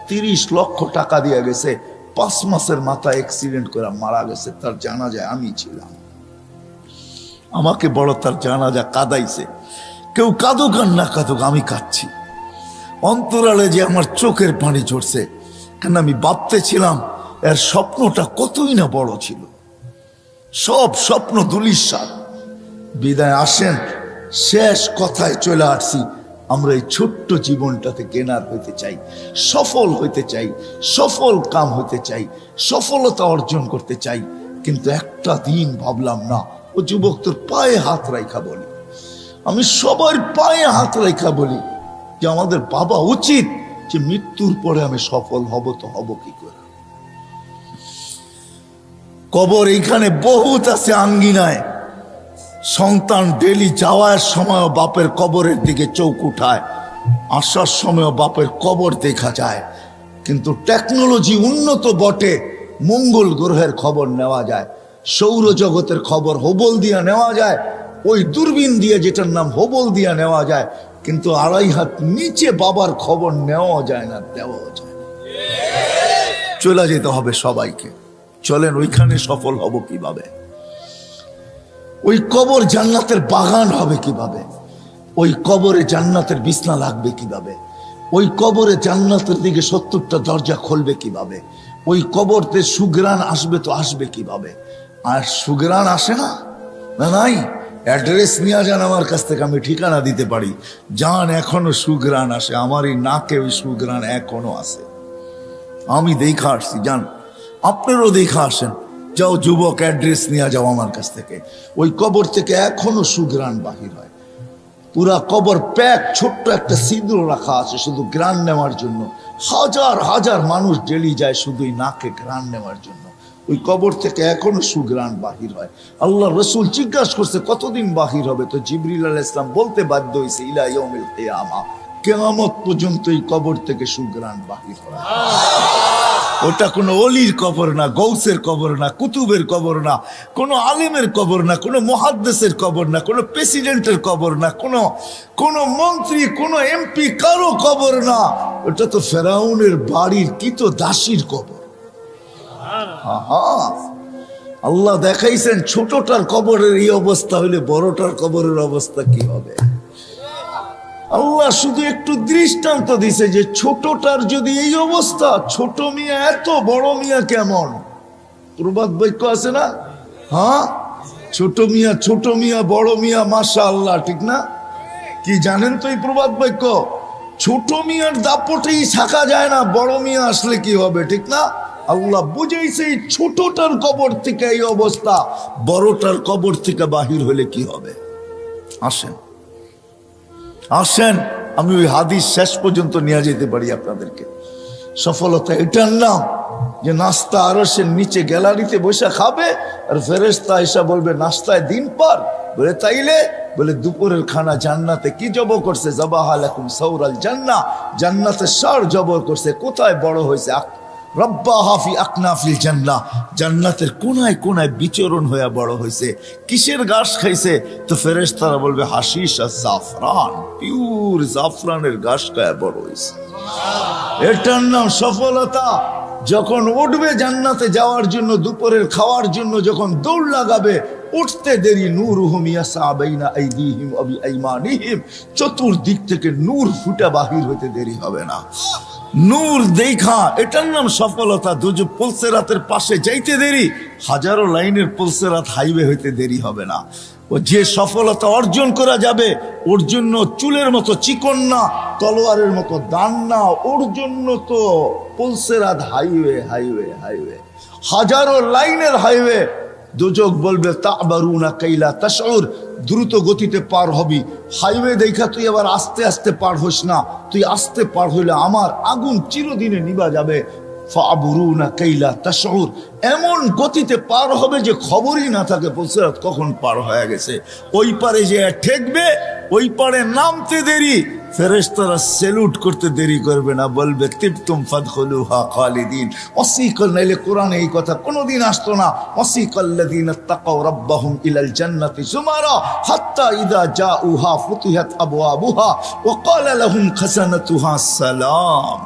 30 লক্ষ টাকা দিয়ে গেছে। 5 মাসের মাথায় অ্যাক্সিডেন্ট করে মারা গেছে। তার জানাজায় আমি ছিলাম। আমাকে বড় তার জানাজা কাঁদাইছে। কেউ কাঁদুক আর না কাঁদুক, আমি কাঁদছি। অন্তরালে যে আমার চোখের পানি ঝরছে, কেন আমি ভাবতেছিলাম এর স্বপ্নটা কতই না বড় ছিল। সব স্বপ্ন ধূলিসাৎ। বিদায় আসেন, শেষ কথায় চলে আসছি। আমরা এই ছোট্ট জীবনটাতে গেনার হইতে চাই, সফল হইতে চাই, সফল কাম হইতে চাই, সফলতা অর্জন করতে চাই। কিন্তু একটা দিন ভাবলাম না, ও যুবক তোর পায়ে হাত রাখা বলি, আমি সবার পায়ে হাত রাখা বলি যে আমাদের ভাবা উচিত যে মৃত্যুর পরে আমি সফল হব তো হব কি করে। কবর এইখানে বহুত আছে আঙ্গিনায়। সন্তান ডেলি যাওয়ার সময় বাপের কবরের দিকে চোখ উঠায়, আসার সময় বাপের কবর দেখা যায়, কিন্তু টেকনোলজি উন্নত বটে, মঙ্গল গ্রহের খবর নেওয়া যায়, সৌরজগতের খবর হোবল দিয়া নেওয়া যায়, ওই দূরবীন দিয়ে যেটার নাম হোবল দিয়া নেওয়া যায়, কিন্তু 2.5 হাত নিচে বাবার খবর নেওয়া যায় না, দেওয়া যায় না। চলে যেতে হবে সবাইকে। চলেন ওইখানে সফল হব কিভাবে? ওই কবর জান্নাতের বাগান হবে কিভাবে? ওই কবরে জান্নাতের বিছনা লাগবে কিভাবে? ওই কবরে জান্নাতের দিকে 70টা দরজা খুলবে কিভাবে? ওই কবরতে সুগ্রাণ আসবে তো আসবে কিভাবে? আর সুগ্রাণ আসে না, না নাই, অ্যাড্রেস নিয়ে যান আমার কাছ থেকে, আমি ঠিকানা দিতে পারি। যান, এখনো সুগ্রাণ আসে, আমার এই নাকে ওই সুগ্রাণ এখনো আসে, আমি দেখা আসছি। যান, আপনারও দেখা আসেন। যাও যুবক, অ্যাড্রেস নিয়ে যাও আমার কাছ থেকে। ওই কবর থেকে এখনো সুগ্রাণ বাহির হয়। পুরা কবর প্যাক, ছোট্ট একটা সিঁদুর রাখা আছে শুধু গ্রান নেওয়ার জন্য। হাজার হাজার মানুষ ডেলি যায় শুধুই নাকে গ্রান নেওয়ার জন্য। ওই কবর থেকে এখনো সুগ্রাণ বাহির হয়। আল্লাহ রসুল জিজ্ঞাসা করছে কতদিন বাহির হবে, তো জিবরিল আলাইহিস সালাম বলতে বাধ্য হয়েছে ইলা ইয়াউমিল কিয়ামা, কিয়ামত পর্যন্ত এই কবর থেকে সুগ্রাণ বাহির হয়। ওটা কোনো অলির কবর না, গৌসের কবর না, কুতুবের কবর না, কোনো আলেমের কবর না, কোনো মুহাদ্দিসের কবর না, কোনো প্রেসিডেন্টের কবর না, কোনো মন্ত্রী, কোনো এমপি, কারো কবর না। ওটা তো ফেরাউনের বাড়ির দাসীর কবর। আল্লাহ দেখাইছেন ছোটটার কবরের এই অবস্থা হইলে বড়টার কবরের অবস্থা কি হবে। আল্লাহ শুধু একটু দৃষ্টান্ত দিছে যে ছোটটার যদি এই অবস্থা, ছোট মিয়া এত, বড় মিয়া কেমন? প্রবাদ বাক্য আছে না? হ্যাঁ, ছোট মিয়া বড় মিয়া মাশাআল্লাহ, ঠিক না? কি জানেন তো এই প্রবাদ বাক্য? ছোট মিয়ার দাপটেই থাকা যায় না, বড় মিয়া আসলে কি হবে, ঠিক না? আল্লাহ বুঝাইছে এই ছোটটার কবর থেকে এই অবস্থা, বড়টার কবর থেকে বাহির হলে কি হবে। আসেন আমি ওই হাদিস শেষ পর্যন্ত নিয়ে যেতে পারি আপনাদেরকে। সফলতা এটার নাম যে নাস্তা আরশের নিচে গ্যালারিতে বসে খাবে, আর ফেরেশতা এসে বলবে নাস্তায় দিন পার। বলে তাইলে? বলে দুপুরের খানা জান্নাতে কি জবর করছে? যাবাহা লাকুম সাউরাল জান্নাহ, জান্নাতে ষাঁড় জবর করছে। কোথায় বড় হয়েছে? রব্বাহা ফি আকনাফিল জান্নাহ, জান্নাতের কোনায় কোনায় বিচরণ হয়ে বড় হয়েছে। কিসের ঘাস খাইছে? তো ফেরেশতারা বলবে হাশিশ আর জাফরান, পিওর জাফরানের ঘাস খায় বড় হয়েছে। এটার নাম সফলতা। যখন উঠবে জান্নাতে যাওয়ার জন্য, দুপুরের খাওয়ার জন্য যখন দৌড় লাগাবে, উঠতে দেরি নূরুহুম ইয়াসা বাইনা আইদিহিম ওয়া বিআইমানিহিম, চতুর্দিক থেকে নূর ফুটা বাহির হতে দেরি হবে না। নূর দেখা, এটার নাম সফলতা। দুজো পুলসেরাতের পাশে যাইতে দেরি, হাজারো লাইনের পুলসেরাত হাইওয়ে হইতে দেরি হবে না। ও যে সফলতা অর্জন করা যাবে, ওর জন্য চুলের মতো চিকন না, তলোয়ারের মতো দান না, ওর জন্য তো পুলসেরাত হাইওয়ে হাইওয়ে হাইওয়ে, হাজারো লাইনের হাইওয়ে। দুজক বলবে তাবারুনা কাইলা তাশউর, দ্রুত গতিতে পার হবি। হাইওয়ে দেখা তুই আবার আস্তে আস্তে পার হোস না, তুই আস্তে পার হইলে আমার আগুন চিরদিনে নিভা যাবে। ফাবুরুনা কাইলা তাশউর, এমন গতিতে পার হবে যে খবরই না থাকে পুলসিরাত কখন পার হয়ে গেছে। ওই পারে যে ঠেকবে, ওই পারে নামতে দেরি, ফেরেশতারা স্যালুট করতে দেরি করবে না, বলবে তিবতুম ফাদখুলুহা খালিদিন। ওয়াসিকাল, নাইলে কোরআনে এই কথা কোনোদিন আসতো না। ওয়াসিকাল্লাযীনা তাকাউ রাব্বাহুম ইলাল জান্নাতি যুমারা হাত্তা ইযা জাউহা ফুতিহাত আবওয়াবুহা ওয়া ক্বালা লাহুম খাযানাতুহা সালাম।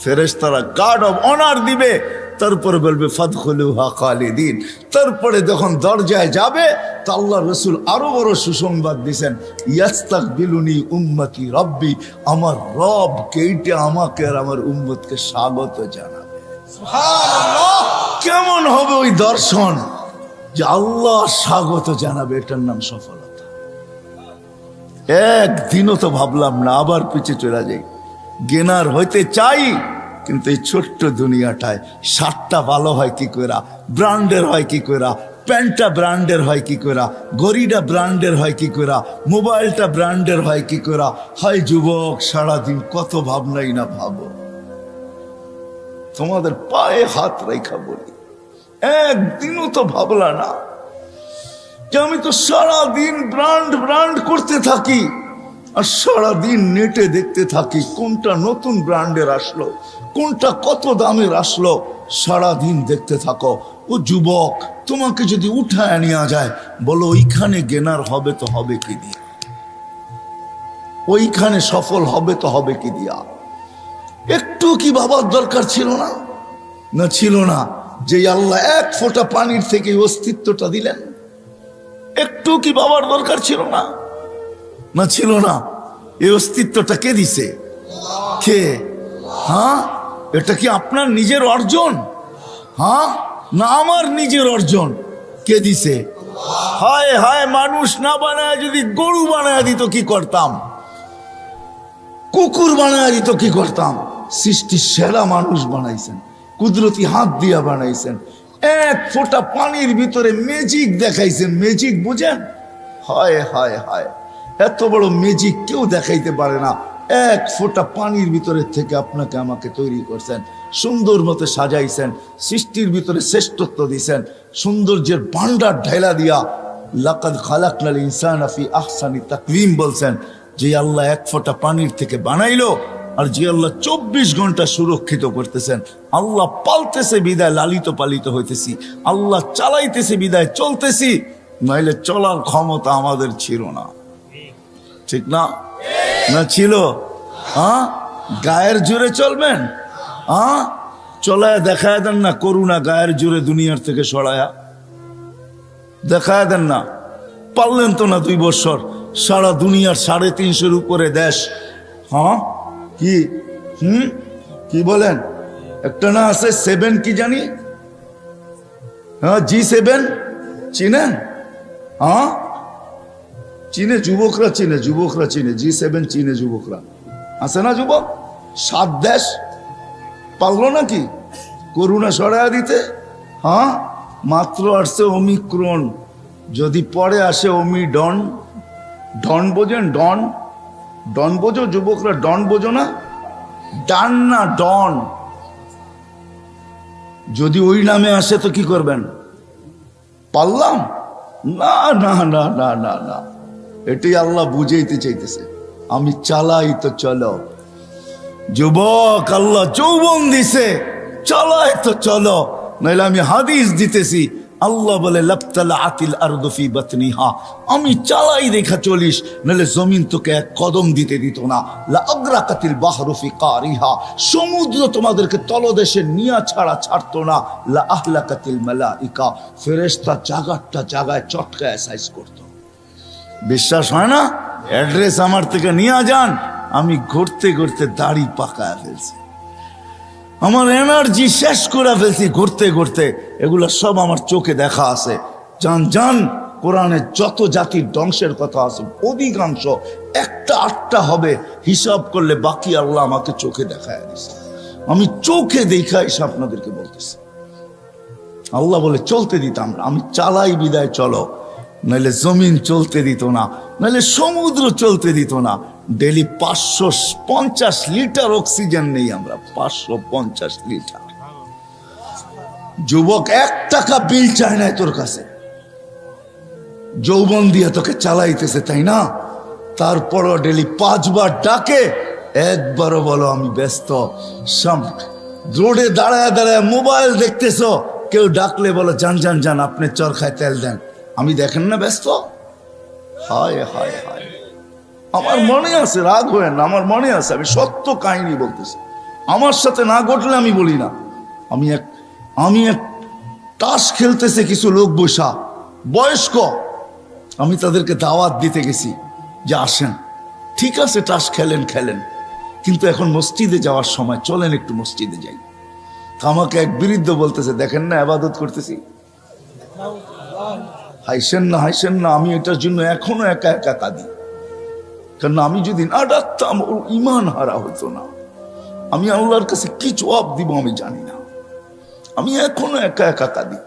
ফেরেশতারা গার্ড অফ অনার দিবে, তারপরে বলবে ফাদখুলুহা খালিদিন। তারপরে যখন দরজায় যাবে, তা আল্লাহ রসুল আরো বড় সুসংবাদ দিয়েছেন, ইয়াস্তাকবিলুনি উম্মতি রব্বি, আমার রব কেইটে আমাকে আর আমার উম্মতকে স্বাগত জানাবে। সুবহানাল্লাহ! কেমন হবে ওই দর্শন যে আল্লাহ স্বাগত জানাবে, এটার নাম সফলতা। একদিনও তো ভাবলাম না, আবার পিছিয়ে চলে যাই। গেনার হইতে চাই, কিন্তু এই ছোট্ট দুনিয়াটায় শার্টটা ভালো হয় কি করে, ব্র্যান্ডের হয় কি করে, প্যান্টটা ব্র্যান্ডের হয় কি করে, ঘড়িটা ব্র্যান্ডের হয় কি করে, মোবাইলটা ব্র্যান্ডের হয় কি করে। হয় যুবক, সারাদিন কত ভাবনাই না ভাবো। তোমাদের পায়ে হাত রেখা বলি, একদিনও তো ভাবলা না যে আমি তো সারাদিন ব্র্যান্ড করতে থাকি, আর সারাদিন নেটে দেখতে থাকি কোনটা নতুন ব্র্যান্ডের আসলো, কোনটা কত দামের আসলো, সারাদিন দেখতে থাকো। ও যুবক, তোমাকে যদি উঠায় নেওয়া যায়, বলো ওইখানে গেনার হবে তো হবে কি দিয়া, ওইখানে সফল হবে তো হবে কি দিয়া। একটু কি বাবার দরকার ছিল না? না ছিল না। যে আল্লাহ এক ফোঁটা পানির থেকে অস্তিত্বটা দিলেন, একটু কি বাবার দরকার ছিল না? না ছিল না। এই অস্তিত্বটা কে দিছে? কে? হ্যাঁ, এটা কি আপনার নিজের অর্জন? হ্যাঁ, না আমার নিজের অর্জন? কে দিছে? হায় হায়, মানুষ না বানায় যদি গরু বানায় দিত কি করতাম, কুকুর বানায় দিত কি করতাম। সৃষ্টির সেরা মানুষ বানাইছেন, কুদরতি হাত দিয়া বানাইছেন। এক ফোঁটা পানির ভিতরে ম্যাজিক দেখাইছেন। ম্যাজিক বুঝেন? হায় হায় হায়, এত বড় ম্যাজিক কেউ দেখাইতে পারে না। এক ফোঁটা পানির ভিতরে থেকে আপনাকে আমাকে তৈরি করছেন, সুন্দর মতো সাজাইছেন, সৃষ্টির ভিতরে শ্রেষ্ঠত্ব দিছেন, সৌন্দর্যের ভান্ডার ঢাইলা দিয়া লাকাদ খালাকনাল ইনসানা ফি আহসানি তাকওয়িম বলছেন। যে আল্লাহ এক ফোঁটা পানির থেকে বানাইলো, আর যে আল্লাহ 24 ঘন্টা সুরক্ষিত করতেছেন। আল্লাহ পালতেছে বিদায় লালিত পালিত হইতেছি, আল্লাহ চালাইতেছে বিদায় চলতেছি, নাইলে চলার ক্ষমতা আমাদের ছিল না। ঠিক না? না ছিল? হ্যাঁ, গায়ের জোরে চলবেন? হ্যাঁ, চলায় দেখায় দেন না করুণা, গায়ের জোরে দুনিয়ার থেকে সরায়া দেখায় দেন না। পারলেন তো না 2 বছর, সারা দুনিয়ার 350-এর উপরে দেশ। হ্যাঁ, কি কি বলেন? একটা না আছে 7 কি জানি, হ্যাঁ G7 চিনেন? হ্যাঁ চিনে, যুবকরা চিনে, যুবকরা চিনে, G7 চিনে যুবকরা। আছে না যুবক? 7 দেশ পারলো নাকি করুণা সরাইয়া দিতে? হ্যাঁ, মাত্র আসছে ওমিক্রন, যদি পরে আসে ওমিডন। ডন বোঝেন? ডন, ডন বোঝো যুবকরা? ডন বোঝো না? ডান না ডন। যদি ওই নামে আসে তো কি করবেন? পারলাম না, না না না না না, এটাই আল্লাহ বুঝাইতে চাইতেছে। আমি চালাই তো চলো যুবক, আল্লাহ যৌবন দিছে, চালাই তো চলো। নাইলে আমি হাদিস দিতেছি, আল্লাহ বলে লাবতালাআতিল আরদু ফি বাতনিহা, আমি চালাই দেখা চলিস, নাহলে জমিন তোকে এক কদম দিতে দিত না। লা আগরাকাতিল বাহরু ফি কারিহা, সমুদ্র তোমাদেরকে তলদেশে নিয়া ছাড়া ছাড়তো না। লা আহলাকাতিল মালাইকা, ফেরেশতা জাগারটা জাগায় চটকায় সাইজ করতো। বিশ্বাস হয় না? অ্যাড্রেস আমার থেকে নিয়ে যান, আমি ঘুরতে ঘুরতে দাড়ি পাকায় ফেলছি, আমার এনার্জি শেষ করে ফেলছি ঘুরতে ঘুরতে। এগুলো সব আমার চোখে দেখা আছে। জান জান, কোরআনে যত জাতির ধ্বংসের কথা আছে অধিকাংশ 1-8টা হবে, হিসাব করলে বাকি আল্লাহ আমাকে চোখে দেখায় দিছে। আমি চোখে দেখা এসে আপনাদেরকে বলতেছি। আল্লাহ বলে চলতে দিতাম না, আমি চালাই বিদায় চলো, নাহলে জমিন চলতে দিত না, নাহলে সমুদ্র চলতে দিত না। ডেলি 550 লিটার অক্সিজেন নেই আমরা, 550 লিটার। যুবক 1 টাকা বিল চায় না তোর কাছে, যৌবন দিয়ে তোকে চালাইতেছে, তাই না? তারপরও ডেলি 5 বার ডাকে, একবারও বলো আমি ব্যস্ত। রোডে দাঁড়ায় দাঁড়ায় মোবাইল দেখতেছো, কেউ ডাকলে বলো যান যান যান, আপনি চরখায় তেল দেন, আমি দেখেন না ব্যস্ত। হায় হায় হায়, আমার মনে আছে, রাগ হয় না, আমার মনে আছে, আমি সত্য কাহিনী বলতেছি। আমার সাথে না ঘটলে আমি বলি না। আমি এক তাস খেলতেছে কিছু লোক বসা বয়স্ক, আমি তাদেরকে দাওয়াত দিতে গেছি যে আসেন, ঠিক আছে তাস খেলেন খেলেন, কিন্তু এখন মসজিদে যাওয়ার সময় চলেন একটু মসজিদে যাই। আমাকে এক বৃদ্ধ বলতেছে দেখেন না ইবাদত করতেছি। হাইসেন না হাইসেন না, আমি এটার জন্য এখনো একা একা কাঁদি। কারণ আমি যদি না ডাকতাম ওর ইমান হারা হতো না। আমি আল্লাহর কাছে কি জবাব দিব আমি জানি না, আমি এখনো একা একা কাঁদি।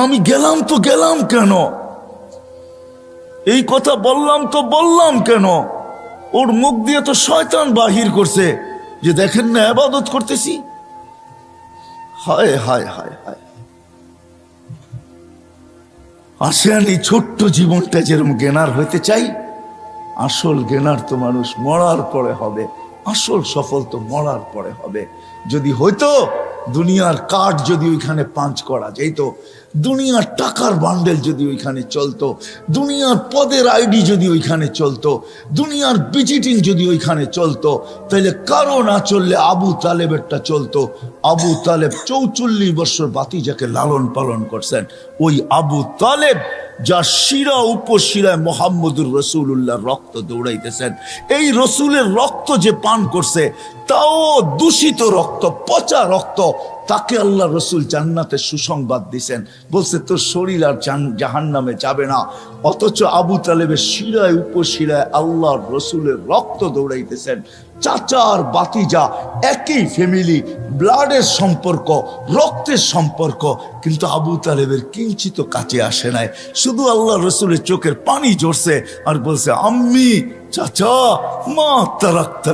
আমি গেলাম তো গেলাম কেন, এই কথা বললাম তো বললাম কেন? ওর মুখ দিয়ে তো শয়তান বাহির করছে যে দেখেন না ইবাদত করতেছি। হায় হায় হায় হায়, আসেন এই ছোট্ট জীবনটা যেরকম জ্ঞানার হইতে চাই, আসল জ্ঞানার তো মানুষ মরার পরে হবে, আসল সফল তো মরার পরে হবে। যদি হইতো দুনিয়ার কাঠ যদি ওইখানে পাঞ্চ করা যেত, দুনিয়ার টাকার বান্ডেল যদি ওইখানে চলতো, দুনিয়ার পদের আইডি যদি ওইখানে চলতো, দুনিয়ার ভিজিটিং যদি ওইখানে চলতো, তাহলে কারো না চললে আবু তালেবেরটা চলতো। আবু তালেব 44 বছর বাতিজাকে লালন পালন করছেন। ওই আবু তালেব যার শিরা উপশিরায় মোহাম্মদুর রসুল্লাহ রক্ত দৌড়াইতেছেন, এই রসুলের রক্ত যে পান করছে তাও দূষিত রক্ত, পচা রক্ত, তাকে আল্লাহ রসুল জান্নাতে সুসংবাদ দিছেন, বলছে তোর শরীর আর জাহান্নামে যাবে না। অথচ আবু তালেবের শিরায় উপশিরায় আল্লাহর রসুলের রক্ত দৌড়াইতেছেন। চাচার বাতিজা, একই ফ্যামিলি, ব্লাডের সম্পর্ক, রক্তের সম্পর্ক, কিন্তু আবু তালেবের কিঞ্চিত কাছে আসে নাই। শুধু আল্লাহ রসুলের চোখের পানি ঝরছে আর বলছে আম্মি, চাচা, মা তারাক্তা